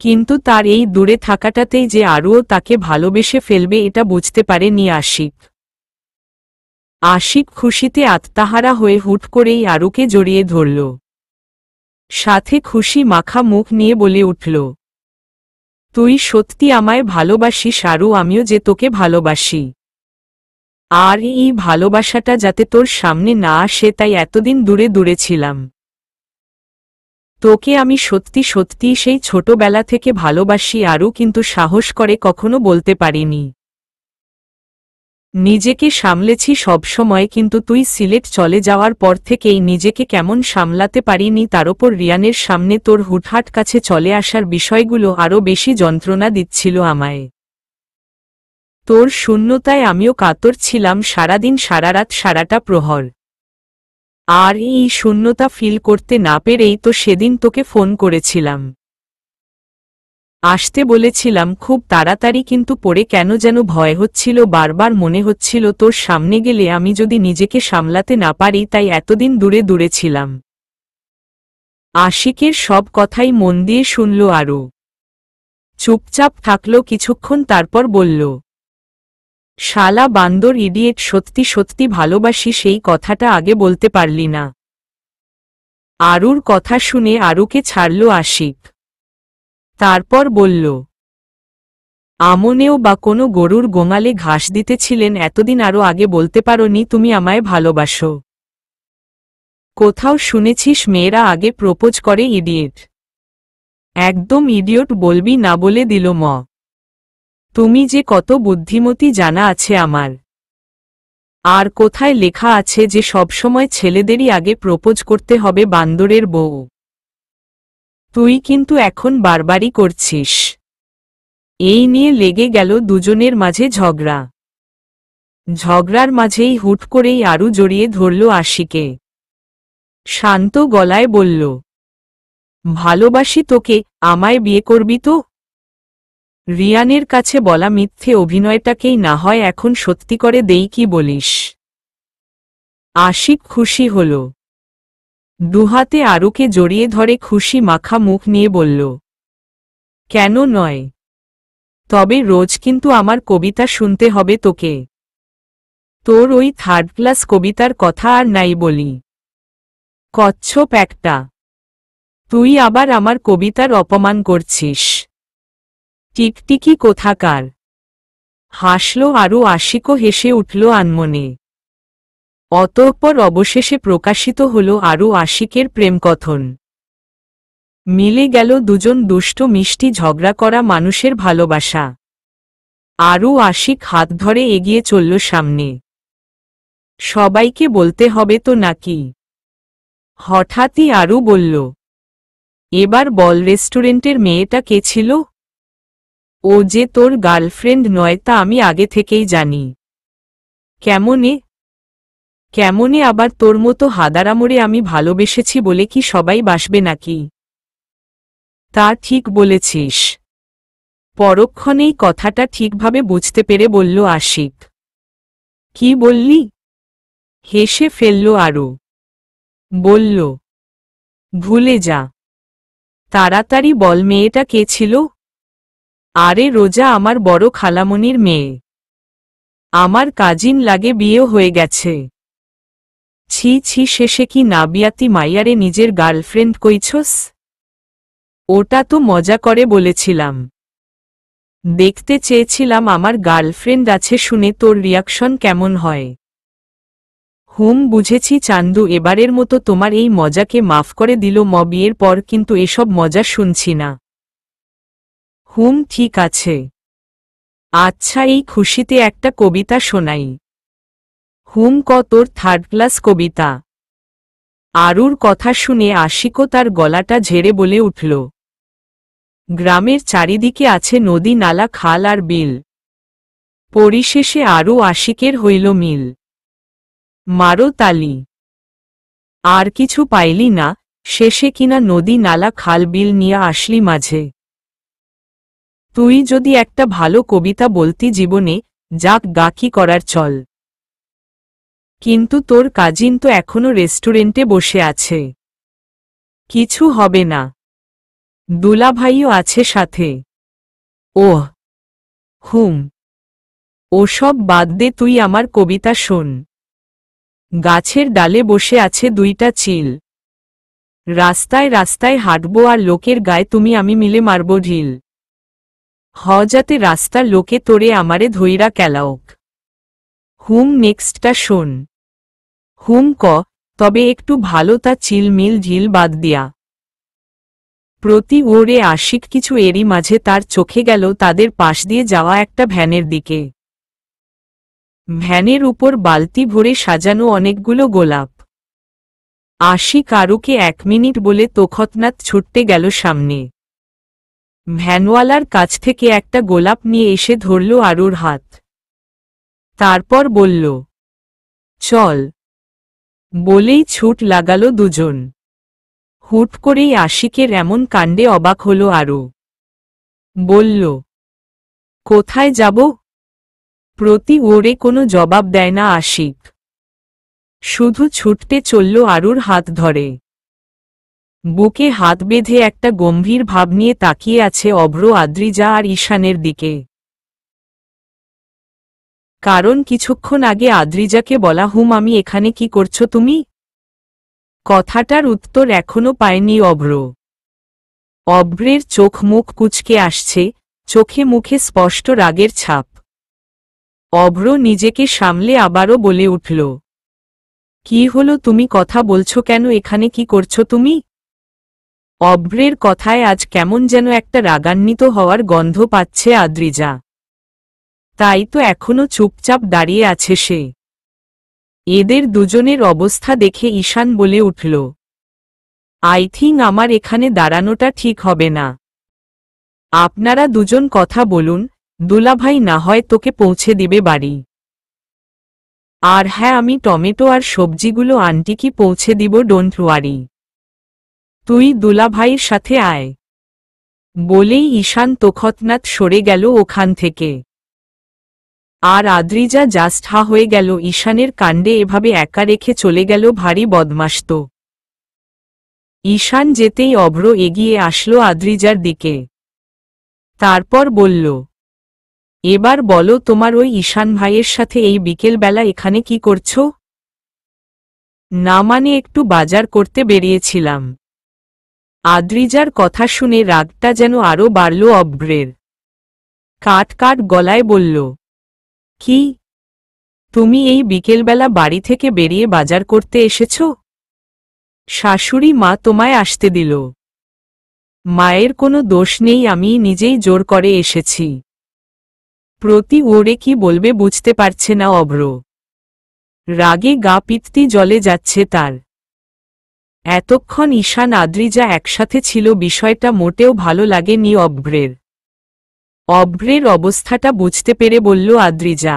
A: কিন্তু তার এই দূরে থাকাটাতেই যে আরুও তাকে ভালোবেসে ফেলবে এটা বুঝতে পারেনি আশিক। আশিক খুশিতে আত্মাহারা হয়ে হুট করেই আরুকে জড়িয়ে ধরল। সাথে খুশি মাখা মুখ নিয়ে বলে উঠল, তুই সত্যি আমায় ভালোবাসিস আরু, আমিও যে তোকে ভালোবাসি। আর এই ভালোবাসাটা যাতে তোর সামনে না আসে তাই এতদিন দূরে দূরে ছিলাম। তোকে আমি সত্যি সত্যি সেই ছোটবেলা থেকে ভালোবাসি আরু, কিন্তু সাহস করে কখনো বলতে পারিনি। নিজেকে সামলেছি সবসময়, কিন্তু তুই সিলেট চলে যাওয়ার পর থেকেই নিজেকে কেমন সামলাতে পারিনি। তার ওপর রিয়ানের সামনে তোর হুটহাট কাছে চলে আসার বিষয়গুলো আরও বেশি যন্ত্রণা দিচ্ছিল আমায়। তোর শূন্যতায় আমিও কাতর ছিলাম সারাদিন সারারাত সারাটা প্রহর। আর এই শূন্যতা ফিল করতে না পেরেই তো সেদিন তোকে ফোন করেছিলাম। আসতে বলেছিলাম খুব তাড়াতাড়ি, কিন্তু পরে কেন যেন ভয় হচ্ছিল, বারবার মনে হচ্ছিল তোর সামনে গেলে আমি যদি নিজেকে সামলাতে না পারি, তাই এতদিন দূরে দূরে ছিলাম। আশিকের সব কথাই মন দিয়ে শুনল আরু। চুপচাপ থাকল কিছুক্ষণ, তারপর বলল, শালা বান্দর ইডিয়েট, সত্যি সত্যি ভালোবাসি, সেই কথাটা আগে বলতে পারলি না? আরুর কথা শুনে আরুকে ছাড়ল আশিক। তারপর বলল, আমনেও বা কোনো গরুর গোঙালে ঘাস দিতেছিলেন এতদিন আরও আগে বলতে পারোনি তুমি আমায় ভালোবাসো? কোথাও শুনেছিস মেয়েরা আগে প্রপোজ করে? ইডিয়েট। একদম ইডিয়ট বলবি না বলে দিল ম। তুমি যে কত বুদ্ধিমতী জানা আছে আমার। আর কোথায় লেখা আছে যে সবসময় ছেলেদেরই আগে প্রপোজ করতে হবে বান্দরের বউ? তুই কিন্তু এখন বারবারই করছিস। এই নিয়ে লেগে গেল দুজনের মাঝে ঝগড়া। ঝগড়ার মাঝেই হুট করেই আরু জড়িয়ে ধরল আশিকে। শান্ত গলায় বলল, ভালোবাসি তোকে, আমায় বিয়ে করবি তো? রিয়ানের কাছে বলা মিথ্যে অভিনয়টাকেই না হয় এখন সত্যি করে দেই, কি বলিস? আশিক খুশি হল। দুহাতে আরুকে জড়িয়ে ধরে খুশি মাখা মুখ নিয়ে বলল, কেন নয়? তবে রোজ কিন্তু আমার কবিতা শুনতে হবে তোকে। তোর ওই থার্ড ক্লাস কবিতার কথা আর নাই বলি। কচ্ছপ একটা। তুই আবার আমার কবিতার অপমান করছিস। টিকটিকি কোথাকার। হাসল আরু। আশিকও হেসে উঠল আনমনে। অতঃপর অবশেষে প্রকাশিত হল আরু আশিকের প্রেমকথন। মিলে গেল দুজন দুষ্ট মিষ্টি ঝগড়া করা মানুষের ভালোবাসা। আরু আশিক হাত ধরে এগিয়ে চলল সামনে। সবাইকে বলতে হবে তো নাকি? হঠাৎই আরু বলল, এবার বল রেস্টুরেন্টের মেয়েটা কে ছিল? ও যে তোর গার্লফ্রেন্ড নয় তা আমি আগে থেকেই জানি। কেমনে? কেমনে আবার? তোর মতো হাদারামোরে আমি ভালোবেসেছি বলে কি সবাই বাসবে নাকি? তা ঠিক বলেছিস। পরক্ষণেই কথাটা ঠিকভাবে বুঝতে পেরে বলল আশিক। কি বললি? হেসে ফেলল আরু। বলল, ভুলে যা। তাড়াতাড়ি বল মেয়েটা কে ছিল? আরে রোজা, আমার বড় খালামণির মেয়ে। আমার কাজিন লাগে, বিয়েও হয়ে গেছে। ছি ছি, শেষে কি নাবিয়াতি মাইয়ারে নিজের গার্লফ্রেন্ড কইছস? ওটা তো মজা করে বলেছিলাম। দেখতে চেয়েছিলাম আমার গার্লফ্রেন্ড আছে শুনে তোর রিয়াকশন কেমন হয়। হুম, বুঝেছি চান্দু, এবারের মতো তোমার এই মজাকে মাফ করে দিল বিয়ের পর কিন্তু এসব মজা শুনছি না। হুম, ঠিক আছে। আচ্ছা, এই খুশিতে একটা কবিতা শোনাই। হুম, তোর থার্ড ক্লাস কবিতা। আরুর কথা শুনে আশিকও তার গলাটা ঝেড়ে বলে উঠল, গ্রামের চারিদিকে আছে নদী, নালা, খাল আর বিল। পরিশেষে আরও আশিকের হইল মিল। মারো তালি। আর কিছু পাইলি না, শেষে কিনা নদী, নালা, খাল, বিল নিয়ে আসলি মাঝে। তুই যদি একটা ভালো কবিতা বলতি জীবনে, যাক গা, কি করার চল। কিন্তু তোর কাজিন তো এখনো রেস্টুরেন্টে বসে আছে। কিছু হবে না, দুলাভাইও আছে সাথে। ওহ, হুম, ওসব বাদ দে, তুই আমার কবিতা শোন। গাছের ডালে বসে আছে দুইটা চিল। রাস্তায় রাস্তায় হাঁটবো আর লোকের গায়ে তুমি আমি মিলে মারব ঢিল। যাতে রাস্তার লোকে তোরে আমারে ধইরা কেলাওক। হুম, নেক্সটটা শোন। হুম, তবে একটু ভালো তা চিল মিল ঢিল বাদ দিয়া। প্রতি ওরে আশিক কিছু, এরই মাঝে তার চোখে গেল তাদের পাশ দিয়ে যাওয়া একটা ভ্যানের দিকে। ভ্যানের উপর বালতি ভরে সাজানো অনেকগুলো গোলাপ। আশিক আরুকে 1 মিনিট বলে তৎক্ষণাৎ ছুটতে গেল সামনে। ভ্যানওয়ালার কাছ থেকে একটা গোলাপ নিয়ে এসে ধরল আরুর হাত। তারপর বলল, চল। বলেই ছুট লাগালো দুজন। হুট করেই আশিকের এমন কাণ্ডে অবাক হল আরু। বলল, কোথায় যাব? প্রতি ওরে কোনো জবাব দেয় না আশিক, শুধু ছুটতে চলল আরুর হাত ধরে। বুকে হাত বেঁধে একটা গম্ভীর ভাব নিয়ে তাকিয়ে আছে অভ্র, আদ্রিজা আর ঈশানের দিকে। কারণ কিছুক্ষণ আগে আদ্রিজাকে বলা, হুম, আমি এখানে কি করছো তুমি? কথাটার উত্তর এখনো পায়নি অভ্র। অভ্রের চোখ মুখ কুঁচকে আসছে, চোখে মুখে স্পষ্ট রাগের ছাপ। অভ্র নিজেকে সামলে আবারও বলে উঠল, কি হলো, তুমি কথা বলছো কেন? এখানে কি করছো তুমি? অভ্রের কথায় আজ কেমন যেন একটা রাগান্বিত হওয়ার গন্ধ পাচ্ছে আদ্রিজা। তাই তো এখনো চুপচাপ দাঁড়িয়ে আছে সে। এদের দুজনের অবস্থা দেখে ঈশান বলে উঠল, আই থিঙ্ক আমার এখানে দাঁড়ানোটা ঠিক হবে না। আপনারা দুজন কথা বলুন, দুলাভাই না হয় তোকে পৌঁছে দিবে বাড়ি। আর হ্যাঁ, আমি টমেটো আর সবজিগুলো আন্টিকে পৌঁছে দিব, ডোন্ট ওয়ারি। তুই দুলাভাইয়ের সাথে আয়। বলেই ঈশান তৎক্ষণাৎ সরে গেল ওখান থেকে। আর আদ্রিজা জাস্ট হা হয়ে গেল ঈশানের কাণ্ডে। এভাবে একা রেখে চলে গেল ভারী বদমাশ তো। ঈশান যেতেই অভ্র এগিয়ে আসলো আদ্রিজার দিকে। তারপর বলল, এবার বলো, তোমার ওই ঈশান ভাইয়ের সাথে এই বিকেলবেলা এখানে কি করছো? না মানে একটু বাজার করতে বেরিয়েছিলাম। আদ্রিজার কথা শুনে রাগটা যেন আরও বাড়ল অভ্রের। কাট কাট গলায় বলল, কি? তুমি এই বিকেলবেলা বাড়ি থেকে বেরিয়ে বাজার করতে এসেছ? শাশুড়ি মা তোমায় আসতে দিল? মায়ের কোনো দোষ নেই, আমি নিজেই জোর করে এসেছি। প্রতি ওরে কি বলবে বুঝতে পারছে না অভ্র। রাগে গা পিত্তি জ্বলে যাচ্ছে তার। এতক্ষণ ঈশান আদ্রিজা একসাথে ছিল, বিষয়টা মোটেও ভালো লাগেনি অভ্রের। অভ্রের অবস্থাটা বুঝতে পেরে বলল আদ্রিজা,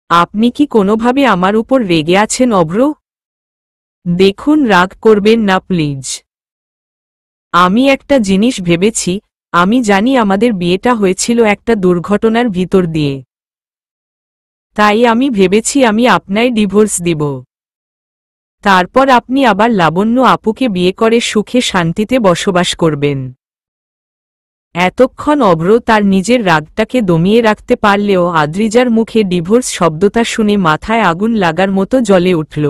A: আপনি কি কোনোভাবে আমার উপর রেগে আছেন অভ্র? দেখুন, রাগ করবেন না প্লিজ। আমি একটা জিনিস ভেবেছি, আমি জানি আমাদের বিয়েটা হয়েছিল একটা দুর্ঘটনার ভিতর দিয়ে। তাই আমি ভেবেছি আমি আপনায় ডিভোর্স দিব। তারপর আপনি আবার লাবণ্য আপুকে বিয়ে করে সুখে শান্তিতে বসবাস করবেন। এতক্ষণ অভ্র তার নিজের রাগটাকে দমিয়ে রাখতে পারলেও আদ্রিজার মুখে ডিভোর্স শব্দটা শুনে মাথায় আগুন লাগার মতো জ্বলে উঠল।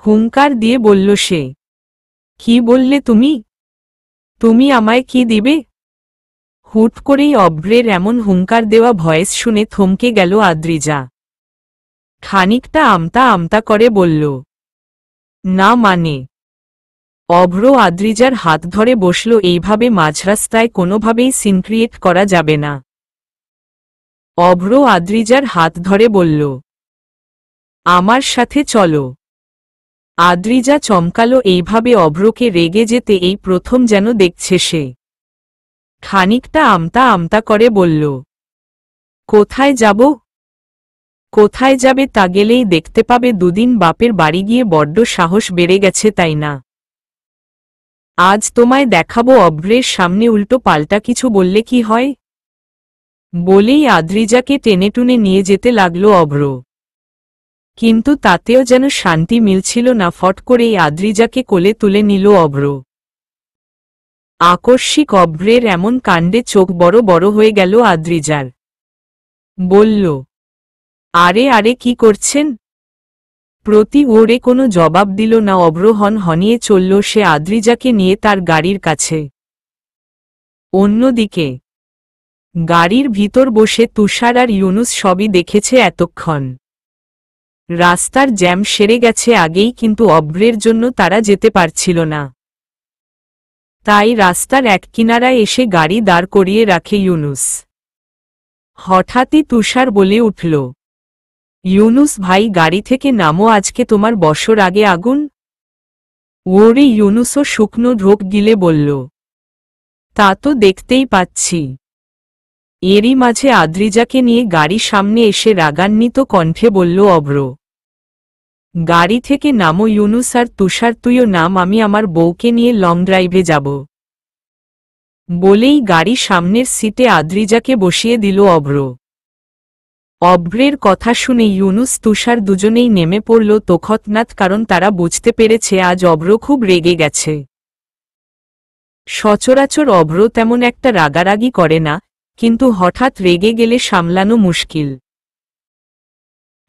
A: হুঙ্কার দিয়ে বলল সে, কি বললে তুমি? তুমি আমায় কি দিবে? হুট করেই অভ্রের এমন হুঙ্কার দেওয়া ভয়েস শুনে থমকে গেল আদ্রিজা। খানিকটা আমতা আমতা করে বলল, না মানে। অভ্র আদ্রিজার হাত ধরে বসল। এইভাবে মাঝরাস্তায় কোনোভাবেই সিন ক্রিয়েট করা যাবে না। অভ্র আদ্রিজার হাত ধরে বলল, আমার সাথে চলো। আদ্রিজা চমকালো। এইভাবে অভ্রকে রেগে যেতে এই প্রথম যেন দেখছে সে। খানিকটা আমতা আমতা করে বলল, কোথায় যাব? কোথায় যাবে? তা গেলেই দেখতে পাবে। দুদিন বাপের বাড়ি গিয়ে বড্ড সাহস বেড়ে গেছে, তাই না? আজ তোমায় দেখাবো। অভ্রের সামনে উল্টো পাল্টা কিছু বললে কি হয়? বলেই আদ্রিজাকে টেনেটুনে নিয়ে যেতে লাগল অভ্র। কিন্তু তাতেও যেন শান্তি মিলছিল না। ফট করেই আদ্রিজাকে কোলে তুলে নিল অভ্র। আকস্মিক অভ্রের এমন কাণ্ডে চোখ বড় বড় হয়ে গেল আদ্রিজার। বলল, আরে আরে কি করছেন? প্রতি ওরে কোনো জবাব দিল না। অভ্র হনহনিয়ে চলল সে আদ্রিজাকে নিয়ে তার গাড়ির কাছে। অন্যদিকে গাড়ির ভিতর বসে তুষার আর ইউনুস সবই দেখেছে এতক্ষণ। রাস্তার জ্যাম সেরে গেছে আগেই, কিন্তু অভ্রের জন্য তারা যেতে পারছিল না। তাই রাস্তার এক কিনারায় এসে গাড়ি দাঁড় করিয়ে রাখে ইউনুস। হঠাৎই তুষার বলে উঠল, ইউনুস ভাই, গাড়ি থেকে নামো। আজকে তোমার বছর আগে আগুন। ওরে ইউনুসও শুকনো ঢোক গিলে বলল, তা তো দেখতেই পাচ্ছি। এরই মাঝে আদ্রিজাকে নিয়ে গাড়ি সামনে এসে রাগান্বিত কণ্ঠে বলল অভ্র, গাড়ি থেকে নামো ইউনুস আর তুষার তুইও নাম। আমি আমার বউকে নিয়ে লং ড্রাইভে যাব। বলেই গাড়ি সামনের সিটে আদ্রিজাকে বসিয়ে দিল অভ্র। অভ্রের কথা শুনে ইউনুস তুষার দুজনেই নেমে পড়ল তৎক্ষণাৎ, কারণ তারা বুঝতে পেরেছে আজ অভ্র খুব রেগে গেছে। সচরাচর অভ্র তেমন একটা রাগারাগি করে না, কিন্তু হঠাৎ রেগে গেলে সামলানো মুশকিল।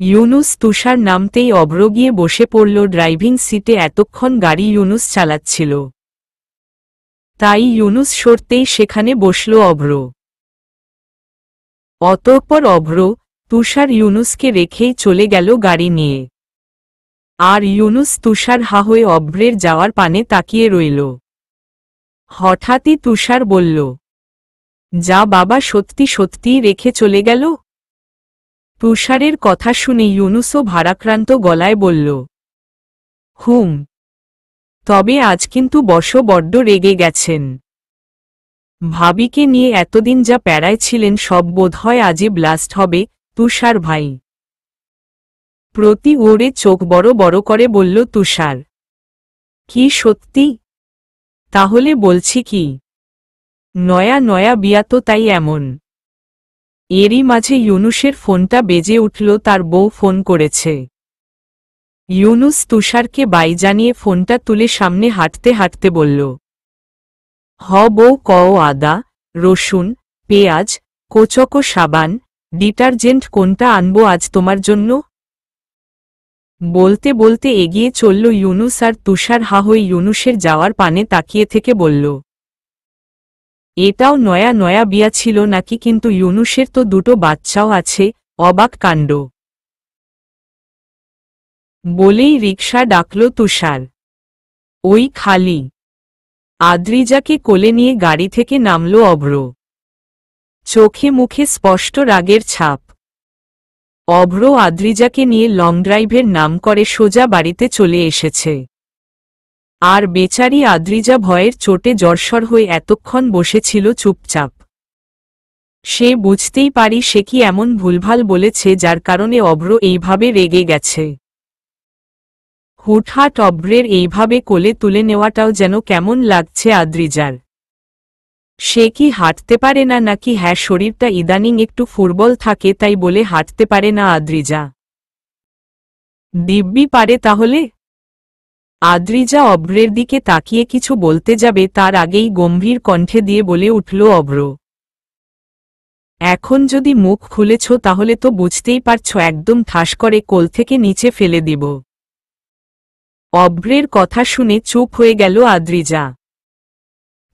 A: ইউনুস তুষার নামতেই অভ্র গিয়ে বসে পড়ল ড্রাইভিং সিটে। এতক্ষণ গাড়ি ইউনুস চালাচ্ছিল, তাই ইউনুস সরতেই সেখানে বসল অভ্র। অতঃপর অভ্র তুষার ইউনুসকে রেখেই চলে গেল গাড়ি নিয়ে। আর ইউনুস তুষার হা হয়ে অভ্রের যাওয়ার পানে তাকিয়ে রইল। হঠাৎই তুষার বলল, যা বাবা, সত্যি সত্যিই রেখে চলে গেল? তুষারের কথা শুনে ইউনুসও ভারাক্রান্ত গলায় বলল, হুম। তবে আজ কিন্তু বড্ড রেগে গেছেন। ভাবিকে নিয়ে এতদিন যা প্যারায় ছিলেন সব বোধহয় আজই ব্লাস্ট হবে। তুষার ভাই। প্রতি ওরে চোখ বড় বড় করে বলল তুষার, কি সত্যি? তাহলে বলছি কি, নয়া নয়া বিয়া তো, তাই এমন। এরই মাঝে ইউনুসের ফোনটা বেজে উঠল। তার বউ ফোন করেছে। ইউনুস তুষারকে বাই জানিয়ে ফোনটা তুলে সামনে হাঁটতে হাঁটতে বলল, হ বউ, কও আদা, রসুন, পেঁয়াজ, কোচকো সাবান, ডিটারজেন্ট কোনটা আনবো আজ তোমার জন্য? বলতে বলতে এগিয়ে চলল ইউনুস। আর তুষার হা হয়ে ইউনুসের যাওয়ার পানে তাকিয়ে থেকে বলল, এটাও নয়া নয়া বিয়া ছিল নাকি? কিন্তু ইউনুসের তো দুটো বাচ্চাও আছে। অবাক কাণ্ড। বলেই রিকশা ডাকল তুষার। ওই খালি। আদ্রিজাকে কোলে নিয়ে গাড়ি থেকে নামল অভ্র। চোখে মুখে স্পষ্ট রাগের ছাপ। অভ্র আদ্রিজাকে নিয়ে লং ড্রাইভের নাম করে সোজা বাড়িতে চলে এসেছে। আর বেচারি আদ্রিজা ভয়ের চোটে জর্জর হয়ে এতক্ষণ বসেছিল চুপচাপ। সে বুঝতেই পারি সে কি এমন ভুলভাল বলেছে যার কারণে অভ্র এইভাবে রেগে গেছে। হুটহাট অভ্রের এইভাবে কোলে তুলে নেওয়াটাও যেন কেমন লাগছে আদ্রিজার। সে কি হাঁটতে পারে না নাকি? হ্যাঁ, শরীরটা ইদানিং একটু ফুরবল থাকে, তাই বলে হাঁটতে পারে না আদ্রিজা? দিব্যি পারে তাহলে। আদ্রিজা অভ্রের দিকে তাকিয়ে কিছু বলতে যাবে, তার আগেই গম্ভীর কণ্ঠে দিয়ে বলে উঠল অভ্র, এখন যদি মুখ খুলেছ তাহলে তো বুঝতেই পারছ একদম ঠাস করে কোল থেকে নিচে ফেলে দিব। অভ্রের কথা শুনে চুপ হয়ে গেল আদ্রিজা।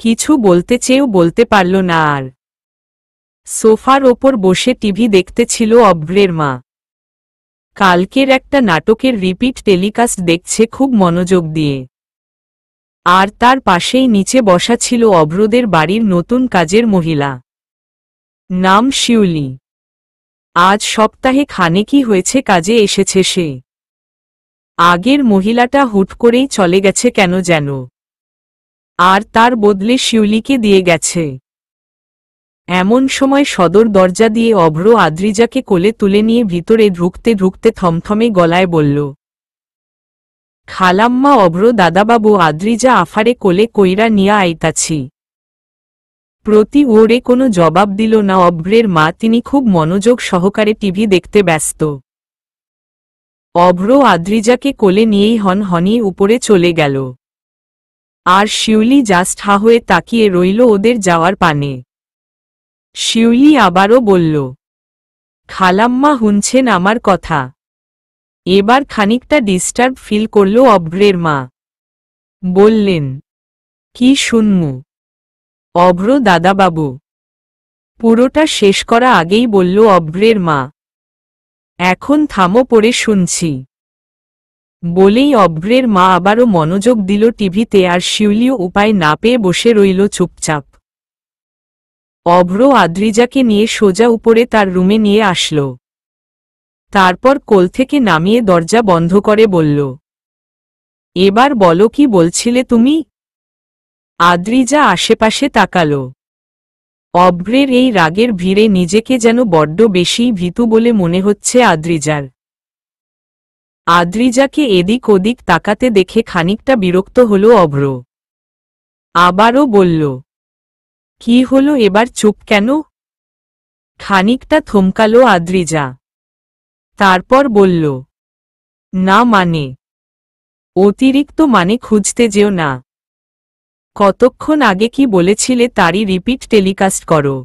A: কিছু বলতে চেয়েও বলতে পারল না আর। সোফার ওপর বসে টিভি দেখতেছিল অভ্রের মা। কালকের একটা নাটকের রিপিট টেলিকাস্ট দেখছে খুব মনোযোগ দিয়ে। আর তার পাশেই নিচে বসা ছিল অভ্রদের বাড়ির নতুন কাজের মহিলা, নাম শিউলি। আজ সপ্তাহে খানেকই হয়েছে কাজে এসেছে সে। আগের মহিলাটা হুট করেই চলে গেছে কেন যেন, আর তার বদলে শিউলিকে দিয়ে গেছে। এমন সময় সদর দরজা দিয়ে অভ্র আদ্রিজাকে কোলে তুলে নিয়ে ভিতরে ঢুকতে ঢুকতে থমথমে গলায় বলল, খালাম্মা অভ্র দাদাবাবু আদ্রিজা আফারে কোলে কইরা নিয়া আইতাছি। প্রতি ওরে কোনো জবাব দিল না অভ্রের মা। তিনি খুব মনোযোগ সহকারে টিভি দেখতে ব্যস্ত। অভ্র আদ্রিজাকে কোলে নিয়েই হনহনিয়ে উপরে চলে গেল। আর শিউলি জাস্ট হা হয়ে তাকিয়ে রইল ওদের যাওয়ার পানে। শিউলি আবারও বলল, খালাম্মা শুনছেন আমার কথা? এবার খানিকটা ডিস্টার্ব ফিল করল অভ্রের মা। বললেন, কি শুনমু? অভ্র দাদাবাবু। পুরোটা শেষ করা আগেই বলল অভ্রের মা, এখন থামো পড়ে শুনছি। বলেই অভ্রের মা আবারও মনোযোগ দিল টিভিতে। আর শিউলিও উপায় না পেয়ে বসে রইল চুপচাপ। অভ্র আদ্রিজাকে নিয়ে সোজা উপরে তার রুমে নিয়ে আসল। তারপর কোল থেকে নামিয়ে দরজা বন্ধ করে বলল, এবার বলো কি বলছিলে তুমি? আদ্রিজা আশেপাশে তাকাল। অভ্রের এই রাগের ভিড়ে নিজেকে যেন বড্ড বেশিই ভীতু বলে মনে হচ্ছে আদ্রিজার। আদ্রিজাকে এদিক ওদিক তাকাতে দেখে খানিকটা বিরক্ত হল অভ্র। আবারও বলল, কি হলো এবার চুপ কেন? খানিকটা থমকালো আদ্রিজা। তারপর বলল, না মানে? অতিরিক্ত মানে খুঁজতে যেও না। কতক্ষণ আগে কি বলেছিলে তারই রিপিট টেলিকাস্ট করো।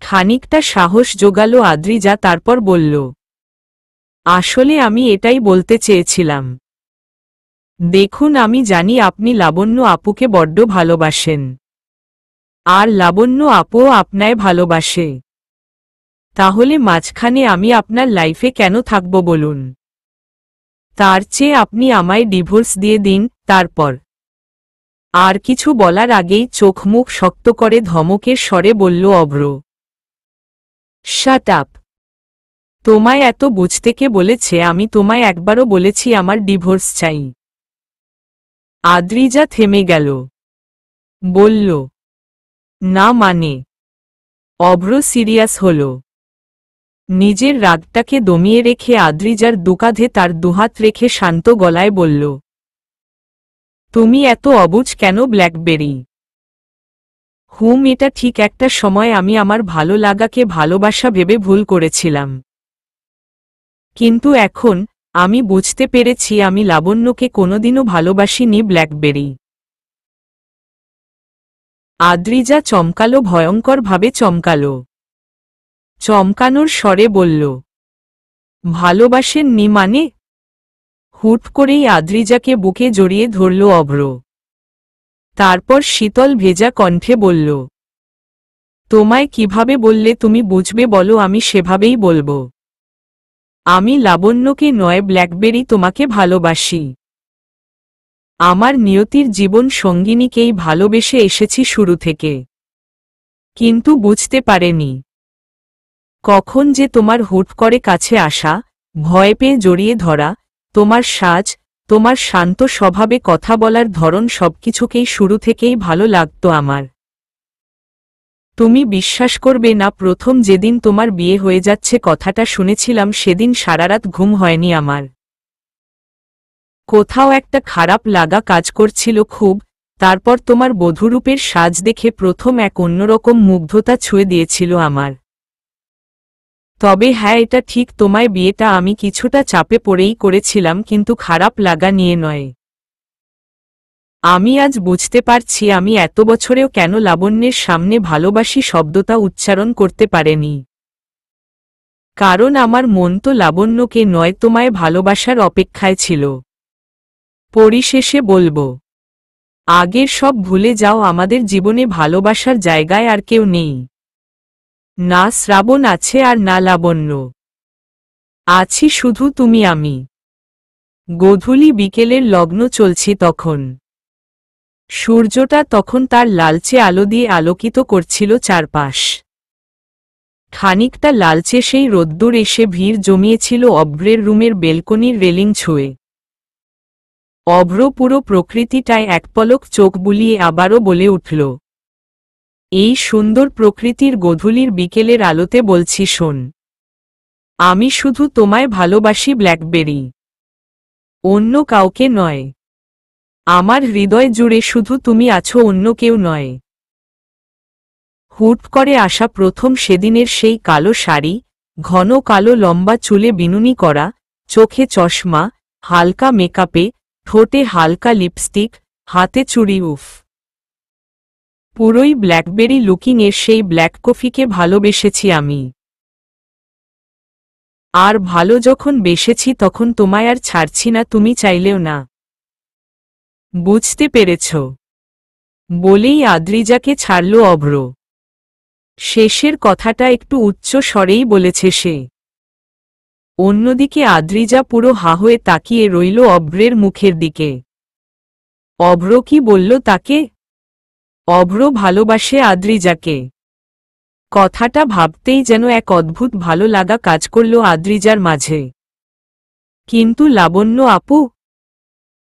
A: খানিকটা সাহস জোগালো আদ্রিজা। তারপর বলল, আসলে আমি এটাই বলতে চেয়েছিলাম। দেখুন, আমি জানি আপনি লাবণ্য আপুকে বড্ড ভালোবাসেন, আর লাবণ্য আপুও আপনায় ভালোবাসে। তাহলে মাঝখানে আমি আপনার লাইফে কেন থাকব বলুন? তার চেয়ে আপনি আমায় ডিভোর্স দিয়ে দিন। তারপর আর কিছু বলার আগেই চোখ মুখ শক্ত করে ধমকের স্বরে বলল অভ্র, শাট আপ। তোমায় এত বুঝতে কে বলেছে? আমি তোমায় একবারও বলেছি আমার ডিভোর্স চাই? আদ্রিজা থেমে গেল। বলল, না মানে? অভ্র সিরিয়াস হল। নিজের রাগটাকে দমিয়ে রেখে আদ্রিজার দুকাঁধে তার দুহাত রেখে শান্ত গলায় বলল, তুমি এত অবুঝ কেন ব্ল্যাকবেরি? এটা ঠিক একটা সময় আমি আমার ভালো লাগাকে ভালোবাসা ভেবে ভুল করেছিলাম, কিন্তু এখন আমি বুঝতে পেরেছি আমি লাবণ্যকে কোনোদিনও ভালোবাসিনি ব্ল্যাকবেরি। আদ্রিজা চমকালো, ভয়ঙ্করভাবে চমকালো। চমকানোর স্বরে বলল, ভালোবাসেননি মানে? হুট করেই আদ্রিজাকে বুকে জড়িয়ে ধরল অভ্র। তারপর শীতল ভেজা কণ্ঠে বলল, তোমায় কিভাবে বললে তুমি বুঝবে বলো? আমি সেভাবেই বলবো। আমি লাবণ্যকে নয় ব্ল্যাকবেরি তোমাকে ভালোবাসি। আমার নিয়তির জীবন সঙ্গিনীকেই ভালোবেসে এসেছি শুরু থেকে, কিন্তু বুঝতে পারেনি কখন যে তোমার হুট করে কাছে আসা, ভয় পেয়ে জড়িয়ে ধরা, তোমার সাজ, তোমার শান্ত স্বভাবে কথা বলার ধরন সবকিছুকেই শুরু থেকেই ভালো লাগতো আমার। তুমি বিশ্বাস করবে না, প্রথম যেদিন তোমার বিয়ে হয়ে যাচ্ছে কথাটা শুনেছিলাম সেদিন সারারাত ঘুম হয়নি আমার। কোথাও একটা খারাপ লাগা কাজ করছিল খুব। তারপর তোমার বধূরূপের সাজ দেখে প্রথম এক অন্যরকম মুগ্ধতা ছুঁয়ে দিয়েছিল আমার। তবে হ্যাঁ, এটা ঠিক, তোমায় বিয়েটা আমি কিছুটা চাপে পড়েই করেছিলাম, কিন্তু খারাপ লাগা নিয়ে নয়। আমি আজ বুঝতে পারছি আমি এত বছরেও কেন লাবণ্যের সামনে ভালোবাসি শব্দটা উচ্চারণ করতে পারেনি। কারণ আমার মন তো লাবণ্যকে নয় তোমায় ভালোবাসার অপেক্ষায় ছিল। পরিশেষে বলবো, আগের সব ভুলে যাও। আমাদের জীবনে ভালোবাসার জায়গায় আর কেউ নেই, না শ্রাবণ আছে আর না লাবণ্য। আছি শুধু তুমি আমি। গোধূলি বিকেলের লগ্ন চলছে তখন। সূর্যটা তখন তার লালচে আলো দিয়ে আলোকিত করছিল চারপাশ। খানিকটা লালচে সেই রোদ্দুর এসে ভিড় জমিয়েছিল অভ্রের রুমের বেলকনির রেলিং ছুঁয়ে। অভ্র পুরো প্রকৃতিটায় এক পলক চোখ বুলিয়ে আবারও বলে উঠল, এই সুন্দর প্রকৃতির গোধূলির বিকেলের আলোতে বলছি শোন, আমি শুধু তোমায় ভালোবাসি ব্ল্যাকবেরি, অন্য কাউকে নয়। আমার হৃদয় জুড়ে শুধু তুমি আছো, অন্য কেউ নয়। হুট করে আসা প্রথম সেদিনের সেই কালো শাড়ি, ঘন কালো লম্বা চুলে বিনুনি করা, চোখে চশমা, হালকা মেকআপে, ঠোঁটে হালকা লিপস্টিক, হাতে চুড়ি, উফ! পুরোই ব্ল্যাকবেরি লুকিংয়ের সেই ব্ল্যাক কফিকে ভালোবেসেছি আমি। আর ভালো যখন বেসেছি তখন তোমায় আর ছাড়ছি না, তুমি চাইলেও না। বুঝতে পেরেছ? বলেই আদ্রিজাকে ছাড়ল অভ্র। শেষের কথাটা একটু উচ্চ স্বরেই বলেছে সে। অন্যদিকে আদ্রিজা পুরো হা হয়ে তাকিয়ে রইল অভ্রের মুখের দিকে। অভ্র কি বলল তাকে? অভ্র ভালোবাসে আদ্রিজাকে। কথাটা ভাবতেই যেন এক অদ্ভুত ভালো লাগা কাজ করল আদ্রিজার মাঝে। কিন্তু লাবণ্য আপু?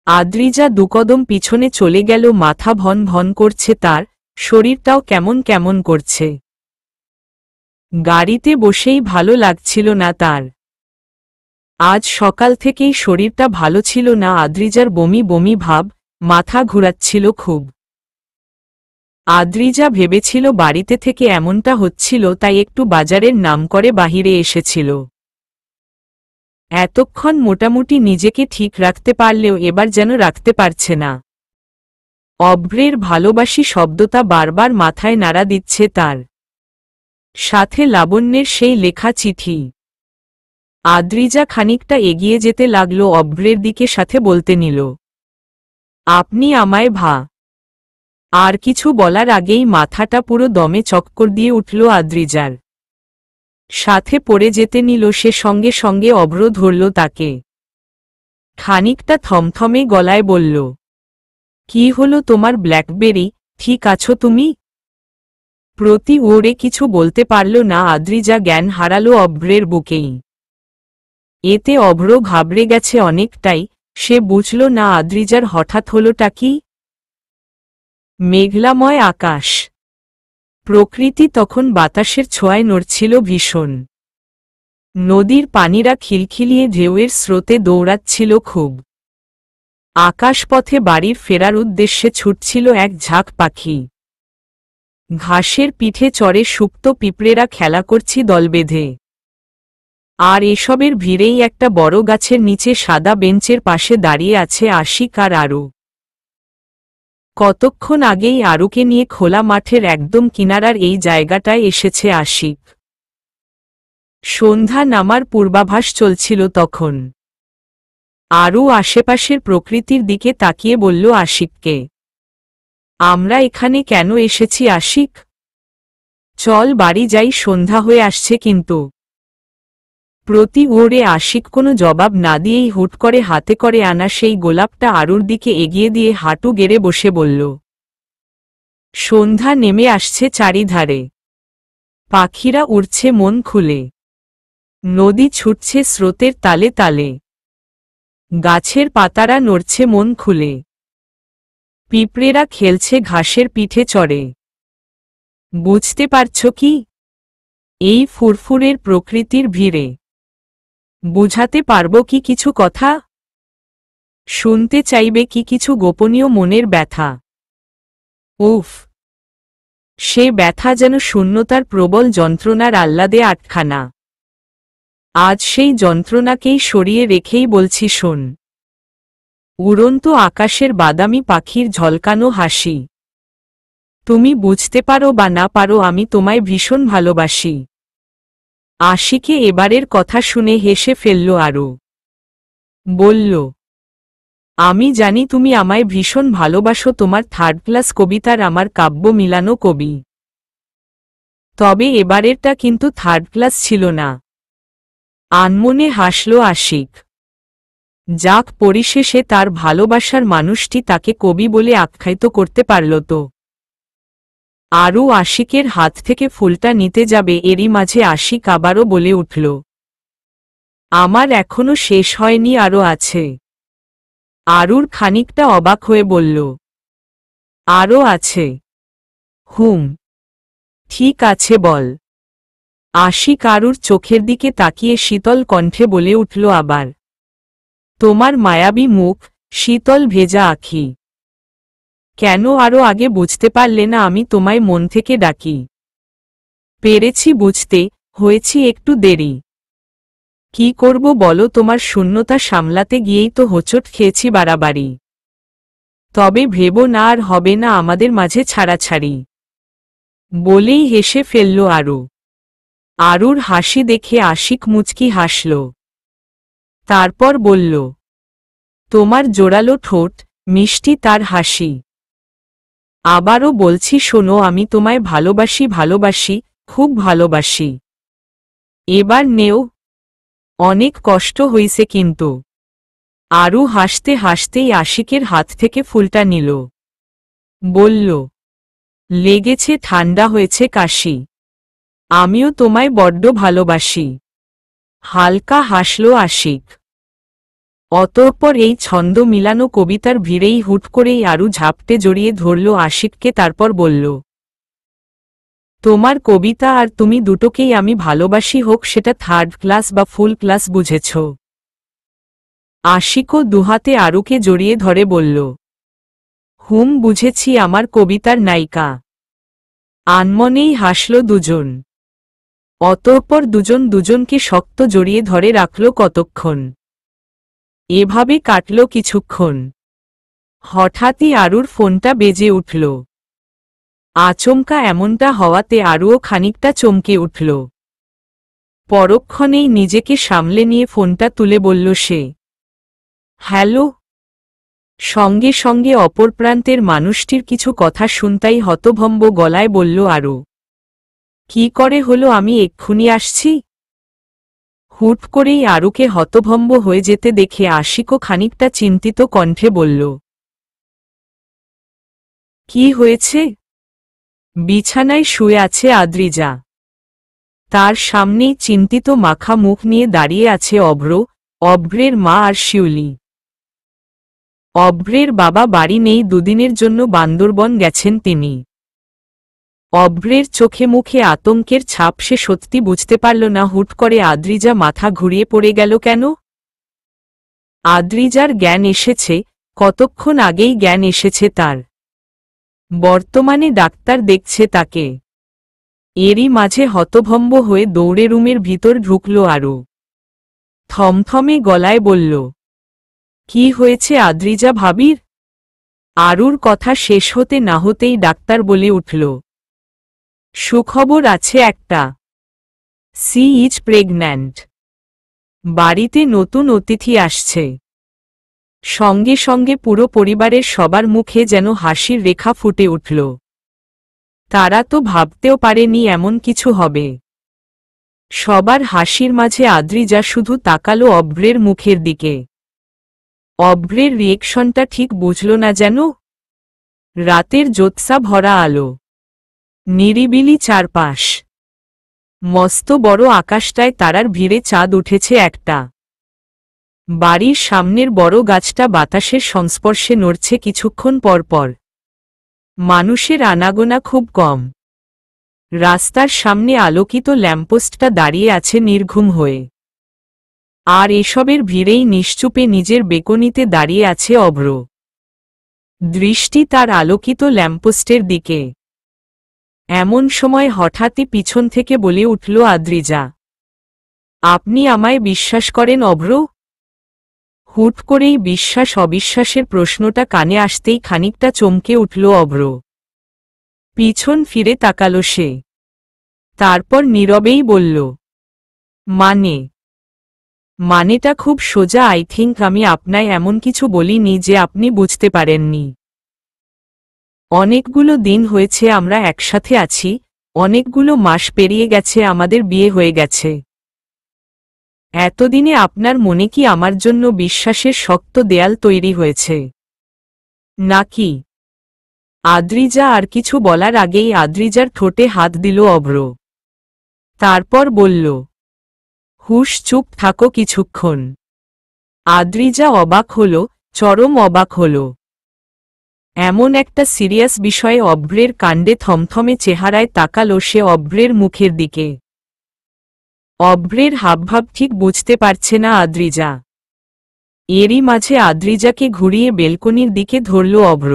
A: আদ্রিজা দুকদম পিছনে চলে গেল, মাথা ভন ভন করছে তার, শরীরটাও কেমন কেমন করছে। গাড়িতে বসেই ভালো লাগছিল না তার। আজ সকাল থেকেই শরীরটা ভালো ছিল না আদ্রিজার, বমি বমি ভাব, মাথা ঘুরাচ্ছিল খুব। আদ্রিজা ভেবেছিল বাড়িতে থেকে এমনটা হচ্ছিল তাই একটু বাজারের নাম করে বাহিরে এসেছিল। এতক্ষণ মোটামুটি নিজেকে ঠিক রাখতে পারলেও এবার যেন রাখতে পারছে না। অভ্রের ভালোবাসি শব্দটা বারবার মাথায় নাড়া দিচ্ছে তার। সাথে লাবণ্যের সেই লেখা চিঠি। আদ্রিজা খানিকটা এগিয়ে যেতে লাগলো অভ্রের দিকে, সাথে বলতে নিল, আপনি আমায় আর কিছু বলার আগেই মাথাটা পুরো দমে চক্কর দিয়ে উঠল আদ্রিজার। সাথে পড়ে যেতে নিল সে, সঙ্গে সঙ্গে অভ্র ধরল তাকে। খানিকটা থমথমে গলায় বলল, কি হলো তোমার ব্ল্যাকবেরি, ঠিক আছো তুমি? প্রতি ওরে কিছু বলতে পারল না আদ্রিজা, জ্ঞান হারালো অভ্রের বুকেই। এতে অভ্র ঘাবড়ে গেছে অনেকটাই, সে বুঝল না আদ্রিজার হঠাৎ হলোটা কি। মেঘলাময় আকাশ, প্রকৃতি তখন বাতাসের ছোঁয়ায় নড়ছিল ভীষণ। নদীর পানিরা খিলখিলিয়ে ঢেউয়ের স্রোতে দৌড়াচ্ছিল খুব। আকাশপথে বাড়ির ফেরার উদ্দেশ্যে ছুটছিল এক ঝাঁক পাখি। ঘাসের পিঠে চড়ে সুপ্ত পিঁপড়েরা খেলা করছি দল বেঁধে। আর এসবের ভিড়েই একটা বড় গাছের নিচে সাদা বেঞ্চের পাশে দাঁড়িয়ে আছে আশিক আর আরু। কতক্ষণ আগেই আরুকে নিয়ে খোলা মাঠের একদম কিনারার এই জায়গাটায় এসেছে আশিক। সন্ধ্যা নামার পূর্বাভাস চলছিল তখন। আরু আশেপাশের প্রকৃতির দিকে তাকিয়ে বলল আশিককে, আমরা এখানে কেন এসেছি আশিক? চল বাড়ি যাই, সন্ধ্যা হয়ে আসছে কিন্তু। প্রতি ওরে আশিক কোনো জবাব না দিয়েই হুট করে হাতে করে আনা সেই গোলাপটা আরুর দিকে এগিয়ে দিয়ে হাঁটু গেড়ে বসে বলল, সন্ধ্যা নেমে আসছে চারিধারে, পাখিরা উড়ছে মন খুলে, নদী ছুটছে স্রোতের তালে তালে, গাছের পাতারা নড়ছে মন খুলে, পিঁপড়েরা খেলছে ঘাসের পিঠে চড়ে। বুঝতে পারছ কি? এই ফুরফুরের প্রকৃতির ভিড়ে বুঝাতে পারবো কি কিছু কথা? শুনতে চাইবে কি কিছু গোপনীয় মনের ব্যথা? উফ! সে ব্যথা যেন শূন্যতার প্রবল যন্ত্রণার আহ্লাদে আটখানা। আজ সেই যন্ত্রণাকেই সরিয়ে রেখেই বলছি শোন। উড়ন্ত আকাশের বাদামি পাখির ঝলকানো হাসি। তুমি বুঝতে পারো বা না পারো, আমি তোমায় ভীষণ ভালোবাসি। আশিকে এবারের কথা শুনে হেসে ফেলল আরু। বলল, আমি জানি তুমি আমায় ভীষণ ভালোবাসো, তোমার থার্ড ক্লাস কবিতার আমার কাব্য মিলানো কবি। তবে এবারেরটা কিন্তু থার্ড ক্লাস ছিল না। আনমনে হাসল আশিক। যাক, পরিশেষে তার ভালোবাসার মানুষটি তাকে কবি বলে আখ্যায়িত করতে পারল তো। আরও আশিকের হাত থেকে ফুলটা নিতে যাবে, এরই মাঝে আশিক আবারও বলে উঠল, আমার এখনো শেষ হয়নি, আরও আছে। আরুর খানিকটা অবাক হয়ে বলল, আরও আছে? হুম, ঠিক আছে, বল। আশিক আরুর চোখের দিকে তাকিয়ে শীতল কণ্ঠে বলে উঠল আবার, তোমার মায়াবী মুখ, শীতল ভেজা আঁখি। কেন আরও আগে বুঝতে পারলে না আমি তোমায় মন থেকে ডাকি? পেরেছি বুঝতে, হয়েছি একটু দেরি। কি করব বলো, তোমার শূন্যতা সামলাতে গিয়েই তো হোঁচট খেয়েছি বাড়াবাড়ি। তবে ভেবো না আর হবে না আমাদের মাঝে ছাড়াছাড়ি। বলেই হেসে ফেলল আরু। আরুর হাসি দেখে আশিক মুচকি হাসল। তারপর বলল, তোমার জোরালো ঠোঁট, মিষ্টি তার হাসি। আবারও বলছি শোনো, আমি তোমায় ভালোবাসি, ভালোবাসি, খুব ভালোবাসি। এবার নেও। অনেক কষ্ট হইছে কিন্তু। আরু হাসতে হাসতেই আশিকের হাত থেকে ফুলটা নিল। বলল, লেগেছে, ঠান্ডা হয়েছে কাশি। আমিও তোমায় বড্ড ভালোবাসি। হালকা হাসল আশিক। অতঃপর এই ছন্দ মিলানো কবিতার ভিড়েই হুট করেই আরু ঝাপটে জড়িয়ে ধরল আশিককে। তারপর বলল, তোমার কবিতা আর তুমি দুটোকেই আমি ভালোবাসি, হোক সেটা থার্ড ক্লাস বা ফুল ক্লাস, বুঝেছ? আশিকও দুহাতে আরুকে জড়িয়ে ধরে বলল, হুম বুঝেছি, আমার কবিতার নায়িকা। আনমনেই হাসল দুজন। অতঃপর দুজন দুজনকে শক্ত জড়িয়ে ধরে রাখল কতক্ষণ। এভাবে কাটল কিছুক্ষণ। হঠাৎই আরুর ফোনটা বেজে উঠল। আচমকা এমনটা হওয়াতে আরুও খানিকটা চমকে উঠল। পরক্ষণেই নিজেকে সামলে নিয়ে ফোনটা তুলে বলল সে, হ্যালো। সঙ্গে সঙ্গে অপর প্রান্তের মানুষটির কিছু কথা শুনতাই হতভম্ব গলায় বলল আরু, কি করে হলো, আমি এক্ষুনি আসছি। হুট করেই আরুকে হতভম্ব হয়ে যেতে দেখে আশিকও খানিকটা চিন্তিত কণ্ঠে বলল, কি হয়েছে? বিছানায় শুয়ে আছে আদ্রিজা। তার সামনেই চিন্তিত মাখা মুখ নিয়ে দাঁড়িয়ে আছে অভ্র, অভ্রের মা আর শিউলি। অভ্রের বাবা বাড়ি নেই, দুদিনের জন্য বান্দরবন গেছেন তিনি। অভ্রের চোখে মুখে আতঙ্কের ছাপ, সে সত্যি বুঝতে পারল না হুট করে আদ্রিজা মাথা ঘুরিয়ে পড়ে গেল কেন। আদ্রিজার জ্ঞান এসেছে, কতক্ষণ আগেই জ্ঞান এসেছে তার। বর্তমানে ডাক্তার দেখছে তাকে। এরই মাঝে হতভম্ব হয়ে দৌড়ে রুমের ভিতর ঢুকল আরু। থমথমে গলায় বলল, কি হয়েছে আদ্রিজা ভাবির? আরুর কথা শেষ হতে না হতেই ডাক্তার বলে উঠল, সুখবর আছে একটা। She is pregnant. বাড়িতে নতুন অতিথি আসছে। সঙ্গে সঙ্গে পুরো পরিবারের সবার মুখে যেন হাসির রেখা ফুটে উঠল। তারা তো ভাবতেও পারেনি এমন কিছু হবে। সবার হাসির মাঝে আদ্রিজা শুধু তাকালো অভ্রের মুখের দিকে। অভ্রের রিয়েকশনটা ঠিক বুঝল না যেন। রাতের জ্যোৎস্না ভরা আলো, নিরিবিলি চারপাশ, মস্ত বড় আকাশটায় তারার ভিড়ে চাঁদ উঠেছে একটা। বাড়ির সামনের বড় গাছটা বাতাসের সংস্পর্শে নড়ছে কিছুক্ষণ পরপর। মানুষের আনাগোনা খুব কম। রাস্তার সামনে আলোকিত ল্যাম্পপোস্টটা দাঁড়িয়ে আছে নির্ঘুম হয়ে। আর এসবের ভিড়েই নিশ্চুপে নিজের বেকনিতে দাঁড়িয়ে আছে অভ্র। দৃষ্টি তার আলোকিত ল্যাম্পপোস্টের দিকে। এমন সময় হঠাৎই পিছন থেকে বলে উঠল আদ্রিজা, আপনি আমায় বিশ্বাস করেন অভ্র? হুট করেই বিশ্বাস অবিশ্বাসের প্রশ্নটা কানে আসতেই খানিকটা চমকে উঠল অভ্র। পিছন ফিরে তাকাল সে। তারপর নীরবেই বলল, মানেটা খুব সোজা। আই থিঙ্ক আমি আপনায় এমন কিছু বলিনি যে আপনি বুঝতে পারেননি। অনেকগুলো দিন হয়েছে আমরা একসাথে আছি, অনেকগুলো মাস পেরিয়ে গেছে আমাদের বিয়ে হয়ে গেছে। এতদিনে আপনার মনে কি আমার জন্য বিশ্বাসের শক্ত দেয়াল তৈরি হয়েছে নাকি? আদ্রিজা আর কিছু বলার আগেই আদ্রিজার ঠোঁটে হাত দিল অভ্র। তারপর বলল, হুশ, চুপ থাকো কিছুক্ষণ। আদ্রিজা অবাক হল, চরম অবাক হল। এমন একটা সিরিয়াস বিষয়ে অভ্রের কাণ্ডে থমথমে চেহারায় তাকালো সে অভ্রের মুখের দিকে। অভ্রের হাবভাব ঠিক বুঝতে পারছে না আদ্রিজা। এরই মাঝে আদ্রিজাকে ঘুরিয়ে বেলকনির দিকে ধরল অভ্র।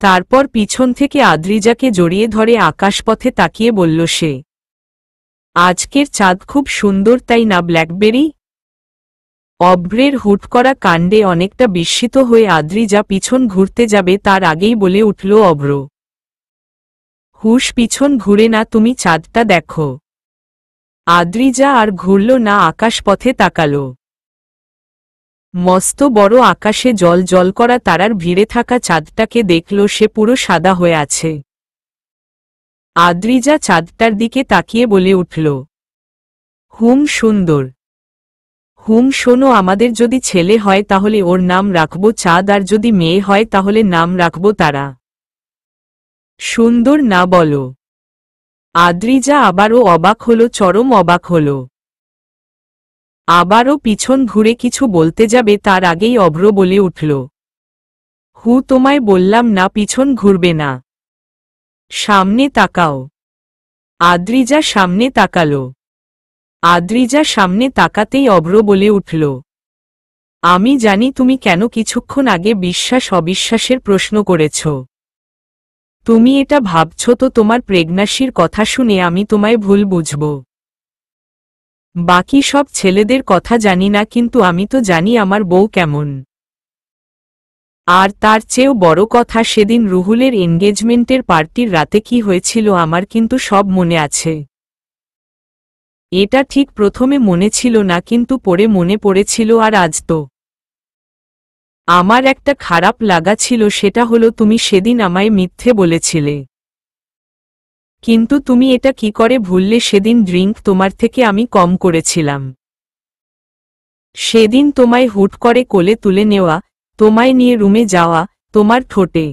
A: তারপর পিছন থেকে আদ্রিজাকে জড়িয়ে ধরে আকাশপথে তাকিয়ে বলল সে, আজকের চাঁদ খুব সুন্দর তাই না ব্ল্যাকবেরি? অভ্রের হুট করা কাণ্ডে অনেকটা বিস্মিত হয়ে আদ্রিজা পিছন ঘুরতে যাবে তার আগেই বলে উঠল অভ্র, হুশ, পিছন ঘুরে না, তুমি চাঁদটা দেখো। আদ্রিজা আর ঘুরল না, আকাশপথে তাকাল। মস্ত বড় আকাশে জল জল করা তারার ভিড়ে থাকা চাঁদটাকে দেখল সে, পুরো সাদা হয়ে আছে। আদ্রিজা চাঁদটার দিকে তাকিয়ে বলে উঠল, হুম, সুন্দর। হুম, শোনো, আমাদের যদি ছেলে হয় তাহলে ওর নাম রাখব চাঁদ, আর যদি মেয়ে হয় তাহলে নাম রাখব তারা। সুন্দর না বলো? আদ্রিজা আবারও অবাক হল, চরম অবাক হল। আবারও পিছন ঘুরে কিছু বলতে যাবে তার আগেই অভ্র বলে উঠল, তোমায় বললাম না পিছন ঘুরবে না, সামনে তাকাও। আদ্রিজা সামনে তাকাল। আদ্রিজা সামনে তাকাতেই অভ্র বলে উঠল, আমি জানি তুমি কেন কিছুক্ষণ আগে বিশ্বাস অবিশ্বাসের প্রশ্ন করেছ। তুমি এটা ভাবছ তো তোমার প্রেগন্যান্সির কথা শুনে আমি তোমায় ভুল বুঝব। বাকি সব ছেলেদের কথা জানি না, কিন্তু আমি তো জানি আমার বউ কেমন। আর তার চেয়েও বড় কথা, সেদিন রুহুলের এনগেজমেন্টের পার্টির রাতে কি হয়েছিল আমার কিন্তু সব মনে আছে। এটা ঠিক প্রথমে মনে ছিল না, কিন্তু পরে মনে পড়েছিল। আর আজ তো আমার একটা খারাপ লাগা ছিল, সেটা হলো তুমি সেদিন আমায় মিথ্যে বলেছিলে। কিন্তু তুমি এটা কি করে ভুললে? সেদিন ড্রিঙ্ক তোমার থেকে আমি কম করেছিলাম। সেদিন তোমায় হুট করে কোলে তুলে নেওয়া, তোমায় নিয়ে রুমে যাওয়া, তোমার ঠোঁটে।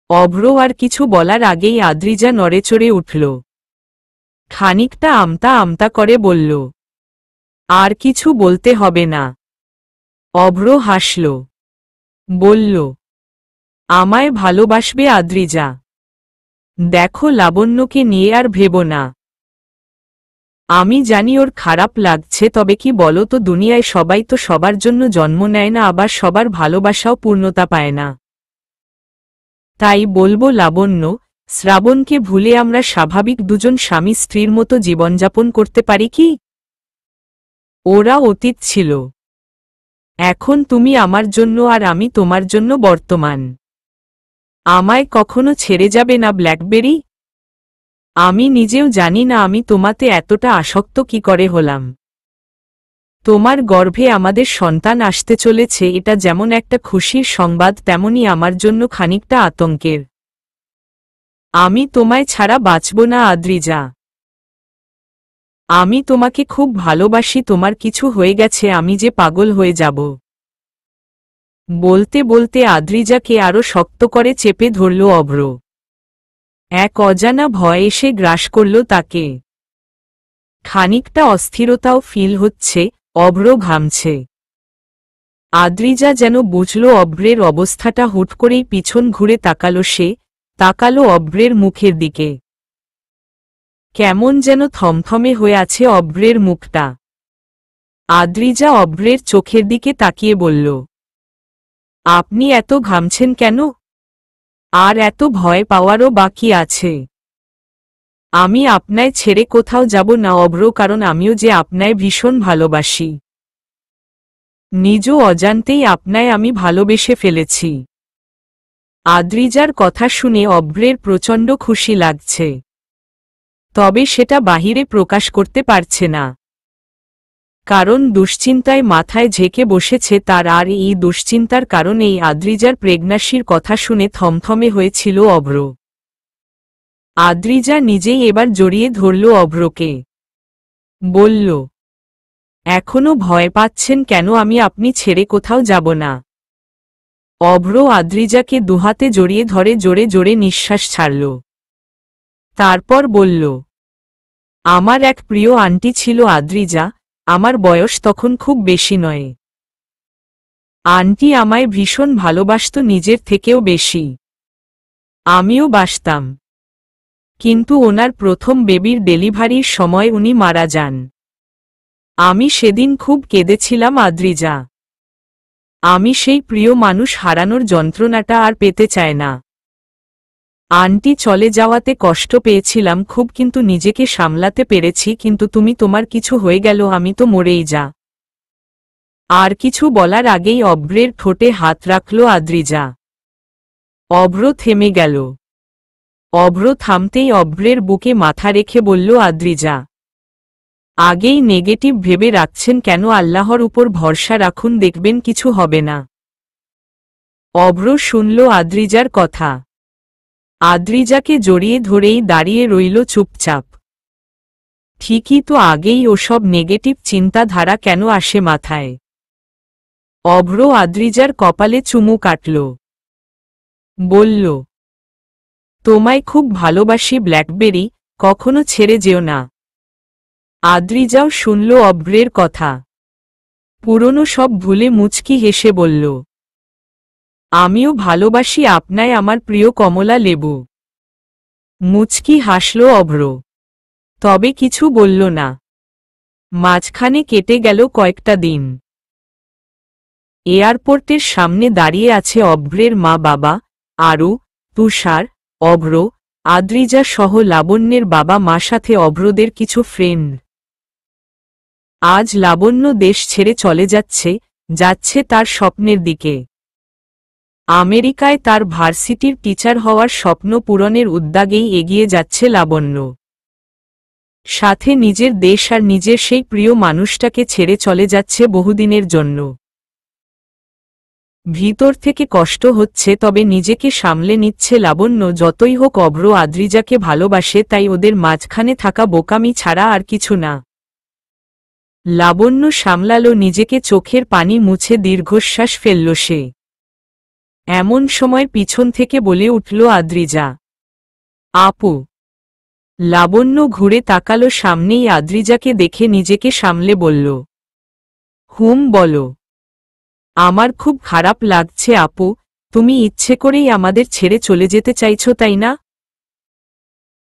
A: অভ্র আর কিছু বলার আগেই আদ্রিজা নড়েচড়ে উঠল। খানিকটা আমতা আমতা করে বলল, আর কিছু বলতে হবে না। অভ্র হাসল, বলল, আমায় ভালোবাসবে আদ্রিজা? দেখো, লাবণ্যকে নিয়ে আর ভেবো না। আমি জানি ওর খারাপ লাগছে, তবে কি বলো তো, দুনিয়ায় সবাই তো সবার জন্য জন্ম নেয় না, আবার সবার ভালোবাসাও পূর্ণতা পায় না। তাই বলবো লাবণ্য, শ্রাবণকে ভুলে আমরা স্বাভাবিক দুজন স্বামী স্ত্রীর মতো জীবনযাপন করতে পারি কি? ওরা অতীত ছিল। এখন তুমি আমার জন্য আর আমি তোমার জন্য বর্তমান। আমায় কখনো ছেড়ে যাবে না ব্ল্যাকবেরি? আমি নিজেও জানি না আমি তোমাতে এতটা আসক্ত কি করে হলাম। তোমার গর্ভে আমাদের সন্তান আসতে চলেছে, এটা যেমন একটা খুশির সংবাদ, তেমনি আমার জন্য খানিকটা আতঙ্কের। আমি তোমায় ছাড়া বাঁচব না আদ্রিজা। আমি তোমাকে খুব ভালোবাসি, তোমার কিছু হয়ে গেছে আমি যে পাগল হয়ে যাব। বলতে বলতে আদ্রিজাকে আরো শক্ত করে চেপে ধরল অভ্র। এক অজানা ভয় এসে গ্রাস করল তাকে। খানিকটা অস্থিরতাও ফিল হচ্ছে, অভ্র ঘামছে। আদ্রিজা যেন বুঝল অভ্রের অবস্থাটা, হুট করেই পিছন ঘুরে তাকালো সে, তাকালো অভ্রের মুখের দিকে। কেমন যেন থমথমে হয়ে আছে অভ্রের মুখটা। আদ্রিজা অভ্রের চোখের দিকে তাকিয়ে বলল, আপনি এত ঘামছেন কেন? আর এত ভয় পাওয়ারও বাকি আছে? আমি আপনায় ছেড়ে কোথাও যাব না অভ্র, কারণ আমিও যে আপনায় ভীষণ ভালোবাসি। নিজ অজান্তেই আপনায় আমি ভালোবেসে ফেলেছি। আদ্রিজার কথা শুনে অভ্রের প্রচণ্ড খুশি লাগছে, তবে সেটা বাহিরে প্রকাশ করতে পারছে না। কারণ দুশ্চিন্তায় মাথায় ঝেঁকে বসেছে তার, আর এই দুশ্চিন্তার কারণেই আদ্রিজার প্রেগন্যান্সির কথা শুনে থমথমে হয়েছিল অভ্র। আদ্রিজা নিজেই এবার জড়িয়ে ধরল অভ্রকে, বলল, এখনো ভয় পাচ্ছেন কেন? আমি আপনি ছেড়ে কোথাও যাব না। অভ্র আদ্রিজাকে দুহাতে জড়িয়ে ধরে জোরে জোরে নিঃশ্বাস ছাড়ল। তারপর বলল, আমার এক প্রিয় আন্টি ছিল আদ্রিজা, আমার বয়স তখন খুব বেশি নয়। আন্টি আমায় ভীষণ ভালোবাসত, নিজের থেকেও বেশি। আমিও বাসতাম। কিন্তু ওনার প্রথম বেবির ডেলিভারির সময় উনি মারা যান। আমি সেদিন খুব কেঁদেছিলাম আদ্রিজা। আমি সেই প্রিয় মানুষ হারানোর যন্ত্রণাটা আর পেতে চাই না। আন্টি চলে যাওয়াতে কষ্ট পেয়েছিলাম খুব, কিন্তু নিজেকে সামলাতে পেরেছি। কিন্তু তুমি, তোমার কিছু হয়ে গেল, আমি তো মরেই যা। আর কিছু বলার আগেই অভ্রের ঠোঁটে হাত রাখল আদ্রিজা। অভ্র থেমে গেল। অভ্র থামতেই অভ্রের বুকে মাথা রেখে বলল, আদ্রিজা, আগেই নেগেটিভ ভেবে রাখছেন কেন? আল্লাহর উপর ভরসা রাখুন, দেখবেন কিছু হবে না। অভ্র শুনল আদ্রিজার কথা। আদ্রিজাকে জড়িয়ে ধরেই দাঁড়িয়ে রইল চুপচাপ। ঠিকই তো, আগেই ওসব নেগেটিভ চিন্তাধারা কেন আসে মাথায়? অভ্র আদ্রিজার কপালে চুমু কাটল। বলল, তোমায় খুব ভালোবাসি ব্ল্যাকবেরি, কখনো ছেড়ে যেও না। আদ্রিজাও শুনল অভ্রের কথা। পুরনো সব ভুলে মুচকি হেসে বলল, আমিও ভালোবাসি আপনায় আমার প্রিয় কমলা লেবু। মুচকি হাসল অভ্র, তবে কিছু বলল না। মাঝখানে কেটে গেল কয়েকটা দিন। এয়ারপোর্টের সামনে দাঁড়িয়ে আছে অভ্রের মা বাবা, আরু, তুষার, অভ্র, আদ্রিজা সহ লাবণ্যের বাবা মা, সাথে অভ্রদের কিছু ফ্রেন্ড। আজ লাবণ্য দেশ ছেড়ে চলে যাচ্ছে তার স্বপ্নের দিকে। আমেরিকায় তার ভার্সিটির টিচার হওয়ার স্বপ্ন পূরণের উদ্যোগেই এগিয়ে যাচ্ছে লাবণ্য। সাথে নিজের দেশ আর নিজের সেই প্রিয় মানুষটাকে ছেড়ে চলে যাচ্ছে বহুদিনের জন্য। ভিতর থেকে কষ্ট হচ্ছে, তবে নিজেকে সামলে নিচ্ছে লাবণ্য। যতই হোক অভ্র আদ্রিজাকে ভালোবাসে, তাই ওদের মাঝখানে থাকা বোকামি ছাড়া আর কিছু না। লাবণ্য সামলালো নিজেকে, চোখের পানি মুছে দীর্ঘশ্বাস ফেলল সে। এমন সময় পিছন থেকে বলে উঠল আদ্রিজা, আপু। লাবণ্য ঘুরে তাকালো, সামনেই আদ্রিজাকে দেখে নিজেকে সামলে বলল, হুম বলো। আমার খুব খারাপ লাগছে আপু, তুমি ইচ্ছে করেই আমাদের ছেড়ে চলে যেতে চাইছো, তাই না?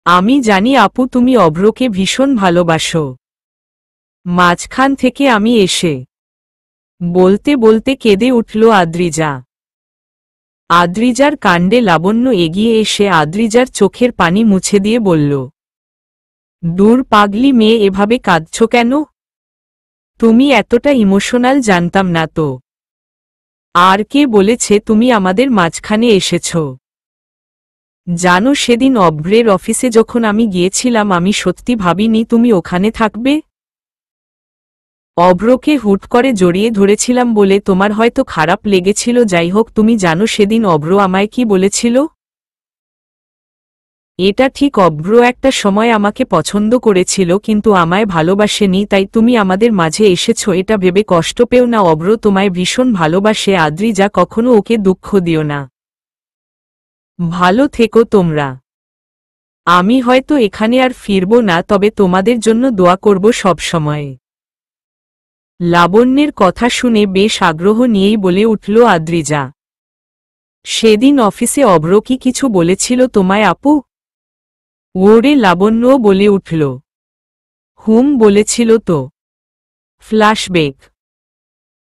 A: আমি জানি আপু, তুমি অভ্রকে ভীষণ ভালোবাসো। মাঝখান থেকে আমি এসে। বলতে বলতে কেঁদে উঠল আদ্রিজা। আদ্রিজার কাণ্ডে লাবণ্য এগিয়ে এসে আদ্রিজার চোখের পানি মুছে দিয়ে বলল, দূর পাগলি মেয়ে, এভাবে কাঁদছ কেন? তুমি এতটা ইমোশনাল জানতাম না তো। আর কে বলেছে তুমি আমাদের মাঝখানে এসেছ? জানো, সেদিন অভ্রের অফিসে যখন আমি গিয়েছিলাম, আমি সত্যি ভাবিনি তুমি ওখানে থাকবে। অভ্রকে হুট করে জড়িয়ে ধরেছিলাম বলে তোমার হয়তো খারাপ লেগেছিল। যাই হোক, তুমি জানো সেদিন অভ্র আমায় কি বলেছিল? এটা ঠিক, অভ্র একটা সময় আমাকে পছন্দ করেছিল, কিন্তু আমায় ভালোবাসেনি। তাই তুমি আমাদের মাঝে এসেছ, এটা ভেবে কষ্ট পেও না। অভ্র তোমায় ভীষণ ভালোবাসে আদ্রিজা, কখনো ওকে দুঃখ দিও না। ভালো থেকো তোমরা। আমি হয়তো এখানে আর ফিরব না, তবে তোমাদের জন্য দোয়া করব সব সময়। লাবণ্যের কথা শুনে বেশ আগ্রহ নিয়েই বলে উঠল আদ্রিজা, সেদিন অফিসে অভ্র কি কিছু বলেছিল তোমায় আপু? ওরে, লাবণ্যও বলে উঠল, হুম বলেছিল তো। ফ্ল্যাশব্যাক।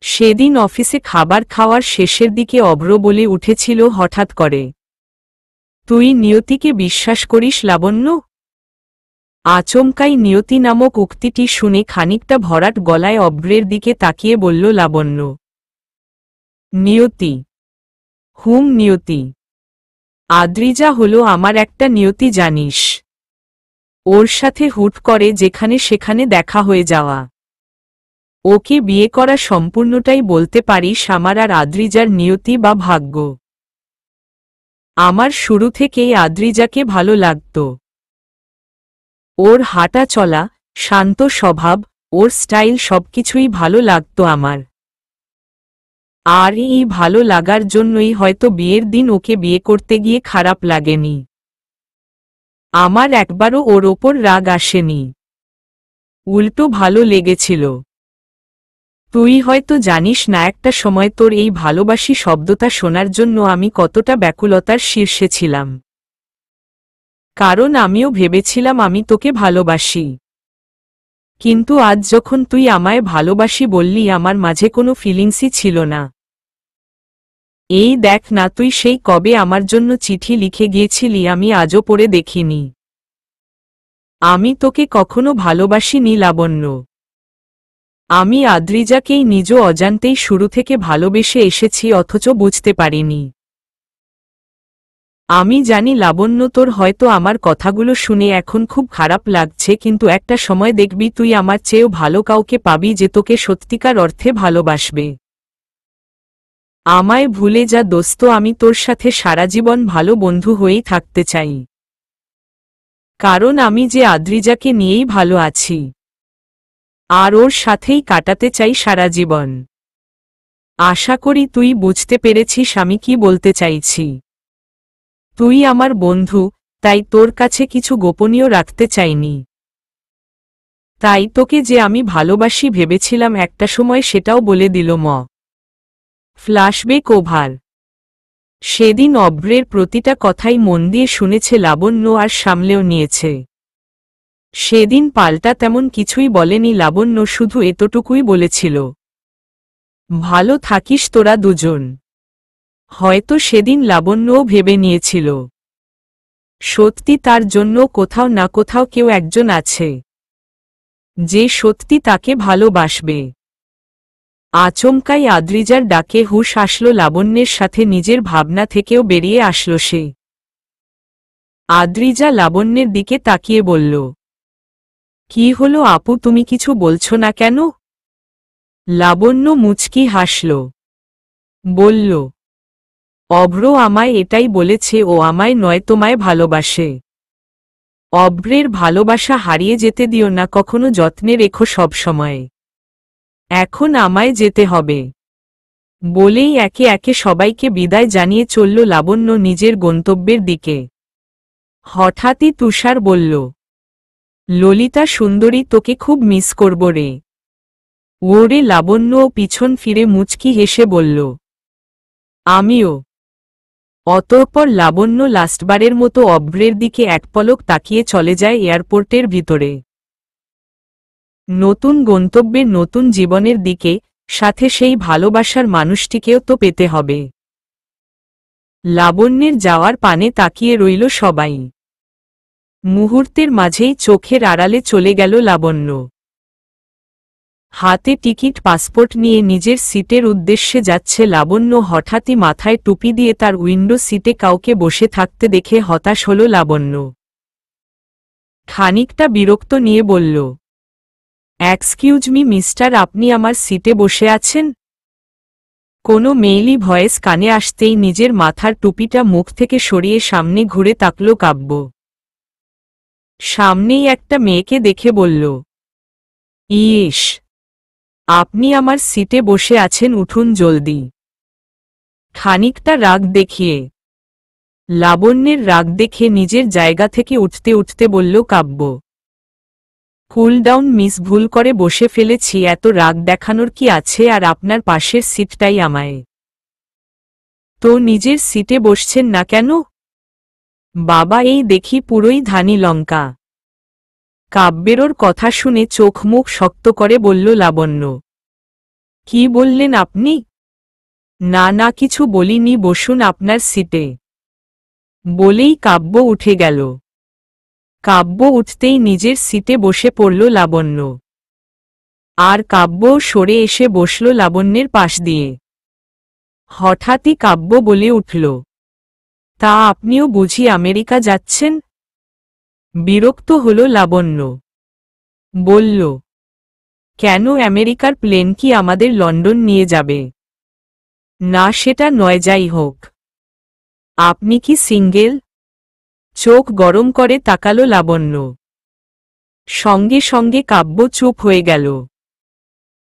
A: সেদিন অফিসে খাবার খাওয়ার শেষের দিকে অভ্র বলে উঠেছিল হঠাৎ করে, তুই নিয়তিকে বিশ্বাস করিস লাবণ্য? আচমকাই নিয়তি নামক উক্তিটি শুনে খানিকটা ভরাট গলায় অভ্রের দিকে তাকিয়ে বলল লাবণ্য, নিয়তি? হুম, নিয়তি। আদ্রিজা হলো আমার একটা নিয়তি, জানিস? ওর সাথে হুট করে যেখানে সেখানে দেখা হয়ে যাওয়া। ওকে বিয়ে করা সম্পূর্ণটাই বলতে পারিস আমার আর আদ্রিজার নিয়তি বা ভাগ্য। আমার শুরু থেকেই আদ্রিজাকে ভালো লাগত। ওর হাঁটা চলা, শান্ত স্বভাব, ওর স্টাইল সবকিছুই ভালো লাগতো আমার। আর এই ভালো লাগার জন্যই হয়তো বিয়ের দিন ওকে বিয়ে করতে গিয়ে খারাপ লাগেনি। আমার একবারও ওর ওপর রাগ আসেনি, উল্টো ভালো লেগেছিল। তুই হয়তো জানিস না একটা সময় তোর এই ভালোবাসি শব্দটা শোনার জন্য আমি কতটা ব্যাকুলতার শীর্ষে ছিলাম। কারণ আমিও ভেবেছিলাম আমি তোকে ভালোবাসি। কিন্তু আজ যখন তুই আমায় ভালোবাসি বললি আমার মাঝে কোনো ফিলিংসই ছিল না। এই দেখ না, তুই সেই কবে আমার জন্য চিঠি লিখে গিয়েছিলি আমি আজও পড়ে দেখিনি। আমি তোকে কখনো ভালোবাসিনি লাবণ্য। আমি আদ্রিজাকেই নিজ অজান্তেই শুরু থেকে ভালোবেসে এসেছি, অথচ বুঝতে পারিনি। আমি জানি লাবণ্য, তোর হয়তো আমার কথাগুলো শুনে এখন খুব খারাপ লাগছে, কিন্তু একটা সময় দেখবি তুই আমার চেয়েও ভালো কাউকে পাবি যে তোকে সত্যিকার অর্থে ভালোবাসবে। আমায় ভুলে যা দোস্ত, আমি তোর সাথে সারা জীবন ভালো বন্ধু হয়েই থাকতে চাই। কারণ আমি যে আদ্রিজাকে নিয়েই ভালো আছি, আর ওর সাথেই কাটাতে চাই সারা জীবন। আশা করি তুই বুঝতে পেরেছিস আমি কি বলতে চাইছি। তুই আমার বন্ধু, তাই তোর কাছে কিছু গোপনীয় রাখতে চাইনি। তাই তোকে যে আমি ভালোবাসি ভেবেছিলাম একটা সময় সেটাও বলে দিল ফ্ল্যাশব্যাক ওভার। সেদিন অভ্রের প্রতিটা কথাই মন দিয়ে শুনেছে লাবণ্য আর সামলেও নিয়েছে। সেদিন পাল্টা তেমন কিছুই বলেনি লাবণ্য, শুধু এতটুকুই বলেছিল, ভালো থাকিস তোরা দুজন। হয়তো সেদিন লাবণ্যও ভেবে নিয়েছিল সত্যি তার জন্য কোথাও না কোথাও কেউ একজন আছে যে সত্যি তাকে ভালোবাসবে। আচমকাই আদ্রিজার ডাকে হুঁশ আসলো লাবণ্যের, সাথে নিজের ভাবনা থেকেও বেরিয়ে আসলো সে। আদ্রিজা লাবণ্যের দিকে তাকিয়ে বলল, কি হলো আপু, তুমি কিছু বলছো না কেন? লাবণ্য মুচকি হাসল, বলল, অভ্র আমায় এটাই বলেছে, ও আমায় নয় তোমায় ভালোবাসে। অভ্রের ভালোবাসা হারিয়ে যেতে দিও না কখনো, যত্নে রেখো সব সময়। এখন আমায় যেতে হবে। বলেই একে একে সবাইকে বিদায় জানিয়ে চলল লাবণ্য নিজের গন্তব্যের দিকে। হঠাৎই তুষার বলল, ললিতা সুন্দরী, তোকে খুব মিস করব রে। ওরে লাবণ্য পিছন ফিরে মুচকি হেসে বলল, আমিও। অতঃপর লাবণ্য লাস্টবারের মতো অভ্রের দিকে এক পলক তাকিয়ে চলে যায় এয়ারপোর্টের ভিতরে। নতুন গন্তব্যে, নতুন জীবনের দিকে, সাথে সেই ভালোবাসার মানুষটিকেও তো পেতে হবে। লাবণ্যের যাওয়ার পানে তাকিয়ে রইল সবাই। মুহূর্তের মাঝেই চোখের আড়ালে চলে গেল লাবণ্য। হাতে টিকিট পাসপোর্ট নিয়ে নিজের সিটের উদ্দেশ্যে যাচ্ছে লাবণ্য। হঠাৎই মাথায় টুপি দিয়ে তার উইন্ডো সিটে কাউকে বসে থাকতে দেখে হতাশ হল লাবণ্য। খানিকটা বিরক্ত নিয়ে বলল, এক্সকিউজ মি মিস্টার, আপনি আমার সিটে বসে আছেন? কোনো মেইলি ভয়েস কানে আসতেই নিজের মাথার টুপিটা মুখ থেকে সরিয়ে সামনে ঘুরে তাকল কাব্য। সামনেই একটা মেয়েকে দেখে বলল, ইস, আপনি আমার সিটে বসে আছেন, উঠুন জলদি। খানিকটা রাগ দেখিয়ে। লাবণ্যের রাগ দেখে নিজের জায়গা থেকে উঠতে উঠতে বলল কাব্য, কুল ডাউন মিস, ভুল করে বসে ফেলেছি, এত রাগ দেখানোর কি আছে, আর আপনার পাশের সিটটাই আমায়। তো নিজের সিটে বসছেন না কেন? বাবা, এই দেখি পুরোই ধানি লঙ্কা। কাব্যেরোর কথা শুনে চোখ মুখ শক্ত করে বলল লাবণ্য, কি বললেন আপনি? না না, কিছু বলিনি, বসুন আপনার সিটে। বলেই কাব্য উঠে গেল। কাব্য উঠতেই নিজের সিটে বসে পড়ল লাবণ্য। আর কাব্য সরে এসে বসল লাবণ্যের পাশ দিয়ে। হঠাৎই কাব্য বলে উঠল, তা আপনিও বুঝি আমেরিকা যাচ্ছেন? বিরক্ত হল লাবণ্য। বলল, কেন, আমেরিকার প্লেন কি আমাদের লন্ডন নিয়ে যাবে? না সেটা নয়, যাই হোক। আপনি কি সিঙ্গেল? চোখ গরম করে তাকালো লাবণ্য। সঙ্গে সঙ্গে কাব্য চুপ হয়ে গেল,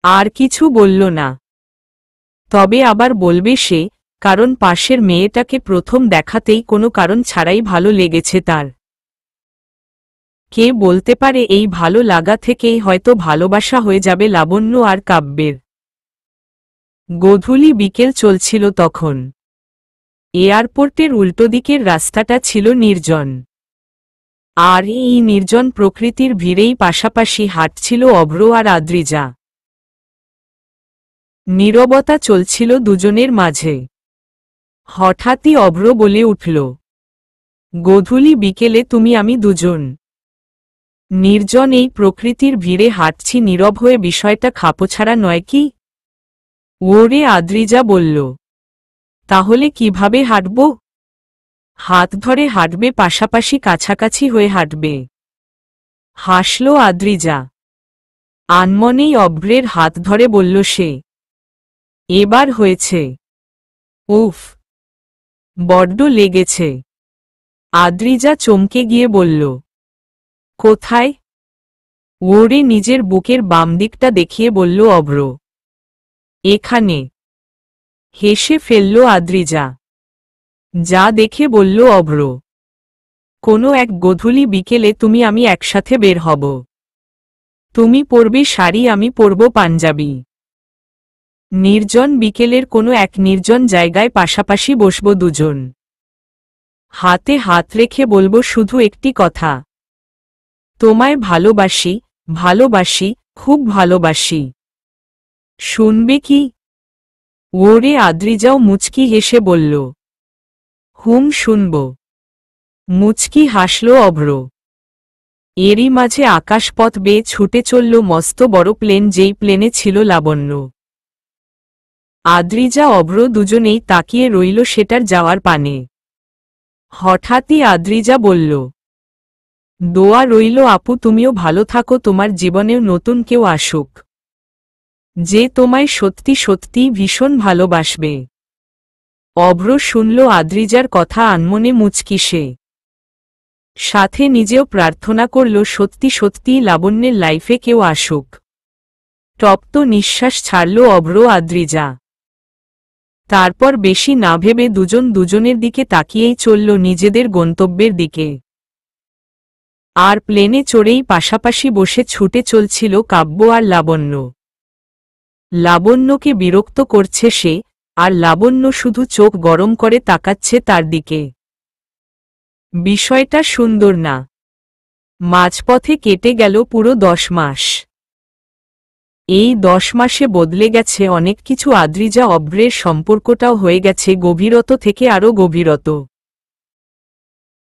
A: আর কিছু বলল না। তবে আবার বলবে সে, কারণ পাশের মেয়েটাকে প্রথম দেখাতেই কোনো কারণ ছাড়াই ভালো লেগেছে তার। কে বলতে পারে এই ভালো লাগা থেকেই হয়তো ভালোবাসা হয়ে যাবে লাবণ্য আর কাব্যের। গোধূলি বিকেল চলছিল তখন। এয়ারপোর্টের উল্টো দিকের রাস্তাটা ছিল নির্জন। আর এই নির্জন প্রকৃতির ভিড়েই পাশাপাশি হাঁটছিল অভ্র আর আদ্রিজা। নীরবতা চলছিল দুজনের মাঝে। হঠাৎই অভ্র বলে উঠল, গোধূলি বিকেলে তুমি আমি দুজন নির্জন এই প্রকৃতির ভিড়ে হাঁটছি নীরব হয়ে, বিষয়টা খাপছাড়া নয় কি? ওরে আদ্রিজা বলল, তাহলে কিভাবে হাঁটব? হাত ধরে হাঁটবে, পাশাপাশি কাছাকাছি হয়ে হাঁটবে। হাসল আদ্রিজা। আনমনেই অভ্রের হাত ধরে বলল সে, এবার হয়েছে। উফ, বড্ড লেগেছে। আদ্রিজা চমকে গিয়ে বলল, কোথায়? ওরে নিজের বুকের বাম দিকটা দেখিয়ে বলল অভ্র। এখানে। হেসে ফেলল আদ্রিজা। যা দেখে বলল অভ্র, কোনো এক গোধূলি বিকেলে তুমি আমি একসাথে বের হব। তুমি পরবে শাড়ি, আমি পরব পাঞ্জাবি। নির্জন বিকেলের কোনো এক নির্জন জায়গায় পাশাপাশি বসব দুজন। হাতে হাত রেখে বলবো শুধু একটি কথা, তোমায় ভালোবাসি, ভালোবাসি, খুব ভালোবাসি। শুনবে কি? ওরে আদ্রিজাও মুচকি হেসে বলল, হুম শুনব। মুচকি হাসল অভ্র। এরই মাঝে আকাশপথ বেয়ে ছুটে চলল মস্ত বড় প্লেন, যেই প্লেনে ছিল লাবণ্য। আদ্রিজা অভ্র দুজনেই তাকিয়ে রইল সেটার যাওয়ার পানে। হঠাৎই আদ্রিজা বলল, দোয়া রইল আপু, তুমিও ভালো থাকো, তোমার জীবনেও নতুন কেউ আসুক, যে তোমায় সত্যি সত্যিই ভীষণ ভালোবাসবে। অভ্র শুনল আদ্রিজার কথা, আনমনে মুচকি সে। সাথে নিজেও প্রার্থনা করল সত্যি সত্যিই লাবণ্যের লাইফে কেউ আসুক। তপ্ত নিঃশ্বাস ছাড়ল অভ্র আদ্রিজা। তারপর বেশি না ভেবে দুজন দুজনের দিকে তাকিয়েই চলল নিজেদের গন্তব্যের দিকে। আর প্লেনে চড়েই পাশাপাশি বসে ছুটে চলছিল কাব্য আর লাবণ্য। লাবণ্যকে বিরক্ত করছে সে, আর লাবণ্য শুধু চোখ গরম করে তাকাচ্ছে তার দিকে। বিষয়টা সুন্দর না। মাঝপথে কেটে গেল পুরো 10 মাস। এই 10 মাসে বদলে গেছে অনেক কিছু। আদ্রিজা অভ্রের সম্পর্কটাও হয়ে গেছে গভীরত থেকে আরও গভীরত।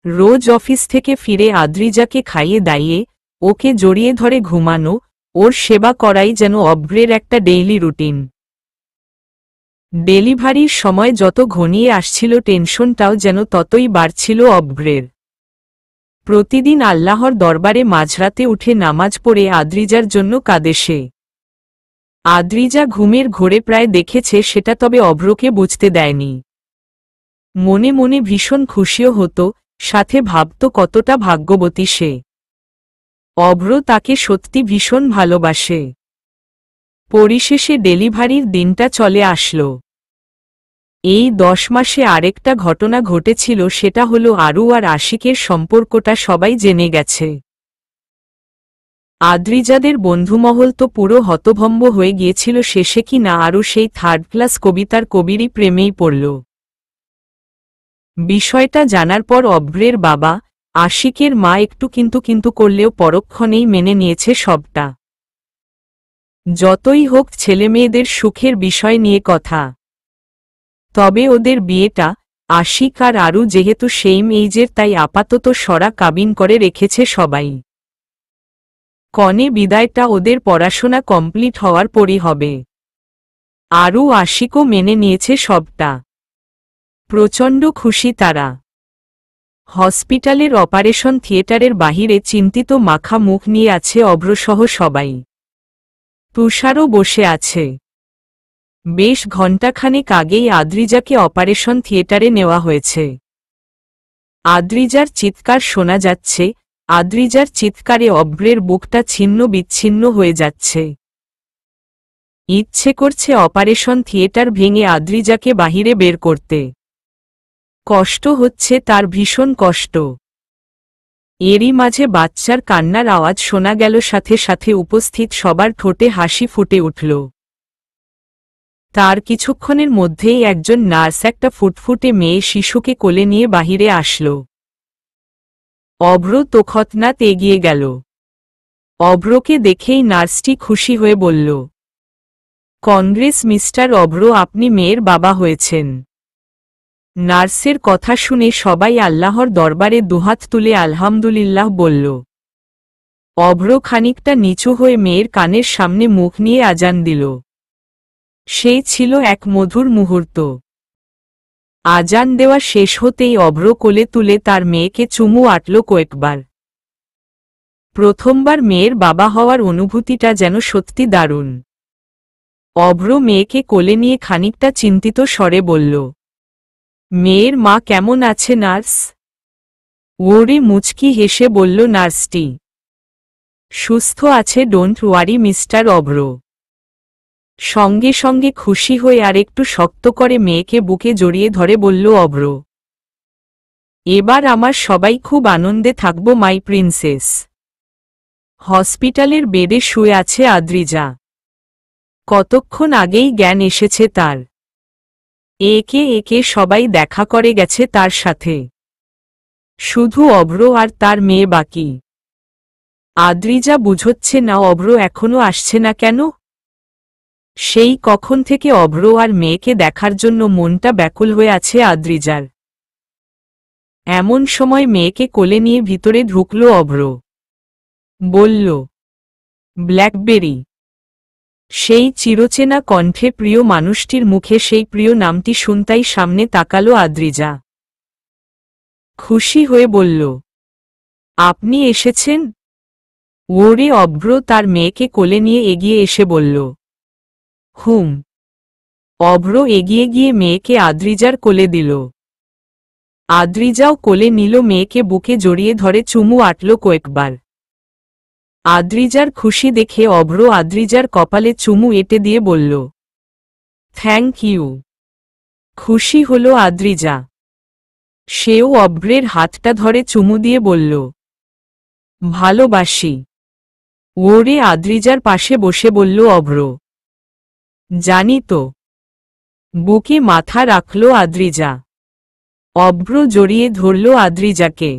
A: রোজ অফিস থেকে ফিরে আদ্রিজাকে খাইয়ে দাইয়ে, ওকে জড়িয়ে ধরে ঘুমানো, ওর সেবা করাই যেন অভ্রের একটা ডেইলি রুটিন। ডেলিভারির সময় যত ঘনিয়ে আসছিল টেনশনটাও যেন ততই বাড়ছিল অভ্রের। প্রতিদিন আল্লাহর দরবারে মাঝরাতে উঠে নামাজ পড়ে আদ্রিজার জন্য কাঁদে সে। আদ্রিজা ঘুমের ঘোরে প্রায় দেখেছে সেটা, তবে অভ্রকে বুঝতে দেয়নি। মনে মনে ভীষণ খুশিও হতো, সাথে ভাবত কতটা ভাগ্যবতী সে। অভ্র তাকে সত্যি ভীষণ ভালোবাসে। পরিশেষে ডেলিভারির দিনটা চলে আসলো। এই 10 মাসে আরেকটা ঘটনা ঘটেছিল, সেটা হলো আরু আর আশিকের সম্পর্কটা সবাই জেনে গেছে। আদ্রিজাদের বন্ধুমহল তো পুরো হতভম্ব হয়ে গিয়েছিল শেষে কি না আরু সেই 3rd ক্লাস কবিতার কবিরই প্রেমেই পড়ল। বিষয়টা জানার পর অভ্রের বাবা, আশিকের মা একটু কিন্তু করলেও পরক্ষণেই মেনে নিয়েছে সবটা। যতই হোক ছেলেমেয়েদের সুখের বিষয় নিয়ে কথা। তবে ওদের বিয়েটা, আশিক আর আরু যেহেতু সেইম এইজের, তাই আপাতত সরা কাবিন করে রেখেছে সবাই। কনে বিদায়টা ওদের পড়াশোনা কমপ্লিট হওয়ার পরই হবে। আরু আশিকও মেনে নিয়েছে সবটা। প্রচণ্ড খুশি তারা। হসপিটালের অপারেশন থিয়েটারের বাহিরে চিন্তিত মাখা মুখ নিয়ে আছে অভ্রসহ সবাই। তুষারও বসে আছে। বেশ ঘণ্টাখানেক আগেই আদ্রিজাকে অপারেশন থিয়েটারে নেওয়া হয়েছে। আদ্রিজার চিৎকার শোনা যাচ্ছে, আদ্রিজার চিৎকারে অভ্রের বুকটা ছিন্ন বিচ্ছিন্ন হয়ে যাচ্ছে। ইচ্ছে করছে অপারেশন থিয়েটার ভেঙে আদ্রিজাকে বাহিরে বের করতে। কষ্ট হচ্ছে তার, ভীষণ কষ্ট। এরই মাঝে বাচ্চার কান্নার আওয়াজ শোনা গেল, সাথে সাথে উপস্থিত সবার ঠোঁটে হাসি ফুটে উঠল। তার কিছুক্ষণের মধ্যেই একজন নার্স একটা ফুটফুটে মেয়ে শিশুকে কোলে নিয়ে বাহিরে আসল। অভ্র তৎক্ষণাৎ এগিয়ে গেল। অভ্রকে দেখেই নার্সটি খুশি হয়ে বলল, কংগ্রেস মিস্টার অভ্র, আপনি মেয়ের বাবা হয়েছেন। নার্সের কথা শুনে সবাই আল্লাহর দরবারে দুহাত তুলে আলহামদুলিল্লাহ বলল। অভ্র খানিকটা নিচু হয়ে মেয়ের কানের সামনে মুখ নিয়ে আজান দিল। সেই ছিল এক মধুর মুহূর্ত। আজান দেওয়া শেষ হতেই অভ্র কোলে তুলে তার মেয়েকে চুমু আটল কয়েকবার। প্রথমবার মেয়ের বাবা হওয়ার অনুভূতিটা যেন সত্যি দারুণ। অভ্র মেয়েকে কোলে নিয়ে খানিকটা চিন্তিত স্বরে বলল, মেয়ের মা কেমন আছে নার্স? ওরে মুচকি হেসে বলল নার্সটি, সুস্থ আছে, ডোন্ট ওয়ারি মিস্টার অভ্র। সঙ্গে সঙ্গে খুশি হয়ে আর একটু শক্ত করে মেয়েকে বুকে জড়িয়ে ধরে বলল অভ্র, এবার আমার সবাই খুব আনন্দে থাকব মাই প্রিন্সেস। হসপিটালের বেডে শুয়ে আছে আদ্রিজা। কতক্ষণ আগেই জ্ঞান এসেছে তার। একে একে সবাই দেখা করে গেছে তার সাথে, শুধু অভ্র আর তার মেয়ে বাকি। আদ্রিজা বুঝচ্ছে না অভ্র এখনো আসছে না কেন। সেই কখন থেকে অভ্র আর মেয়েকে দেখার জন্য মনটা ব্যাকুল হয়ে আছে আদ্রিজার। এমন সময় মেয়েকে কোলে নিয়ে ভিতরে ঢুকল অভ্র। বলল, ব্ল্যাকবেরি। সেই চিরচেনা কণ্ঠে প্রিয় মানুষটির মুখে সেই প্রিয় নামটি শুনতেই সামনে তাকালো আদ্রিজা। খুশি হয়ে বলল, আপনি এসেছেন? ওরে অভ্র তার মেয়েকে কোলে নিয়ে এগিয়ে এসে বলল, হুম। অভ্র এগিয়ে গিয়ে মেয়েকে আদ্রিজার কোলে দিল। আদ্রিজাও কোলে নিল মেয়েকে, বুকে জড়িয়ে ধরে চুমু আটল কয়েকবার। আদ্রিজার খুশি দেখে অভ্র আদ্রিজার কপালে চুমু এঁটে দিয়ে বলল, থ্যাংক ইউ। খুশি হল আদ্রিজা। সেও অভ্রের হাতটা ধরে চুমু দিয়ে বলল, ভালোবাসি। ওরে আদ্রিজার পাশে বসে বলল অভ্র, জানি তো। বুকে মাথা রাখল আদ্রিজা। অভ্র জড়িয়ে ধরল আদ্রিজাকে।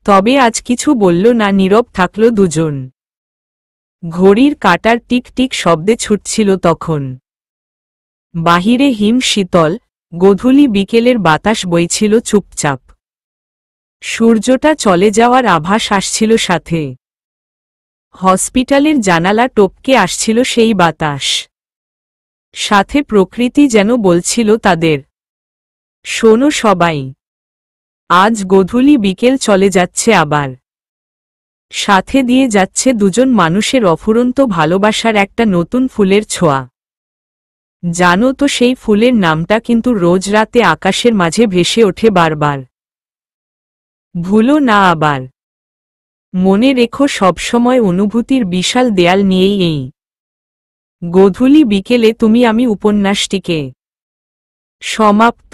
A: তবে আজ কিছু বলল না, নীরব থাকল দুজন। ঘড়ির কাঁটার টিক টিক শব্দে ছুটছিল তখন। বাহিরে হিম শীতল, গোধূলি বিকেলের বাতাস বইছিল চুপচাপ। সূর্যটা চলে যাওয়ার আভাস আসছিল সাথে। হসপিটালের জানালা টপকে আসছিল সেই বাতাস। সাথে প্রকৃতি যেন বলছিল তাদের, শোনো সবাই, আজ গোধূলি বিকেল চলে যাচ্ছে আবার। সাথে দিয়ে যাচ্ছে দুজন মানুষের অফুরন্ত ভালোবাসার একটা নতুন ফুলের ছোঁয়া। জানো তো সেই ফুলের নামটা কিন্তু রোজ রাতে আকাশের মাঝে ভেসে ওঠে বারবার। ভুলো না আবার। মনে রেখো সবসময় অনুভূতির বিশাল দেয়াল নিয়েই এই গোধূলি বিকেলে তুমি আমি উপন্যাসটিকে সমাপ্ত।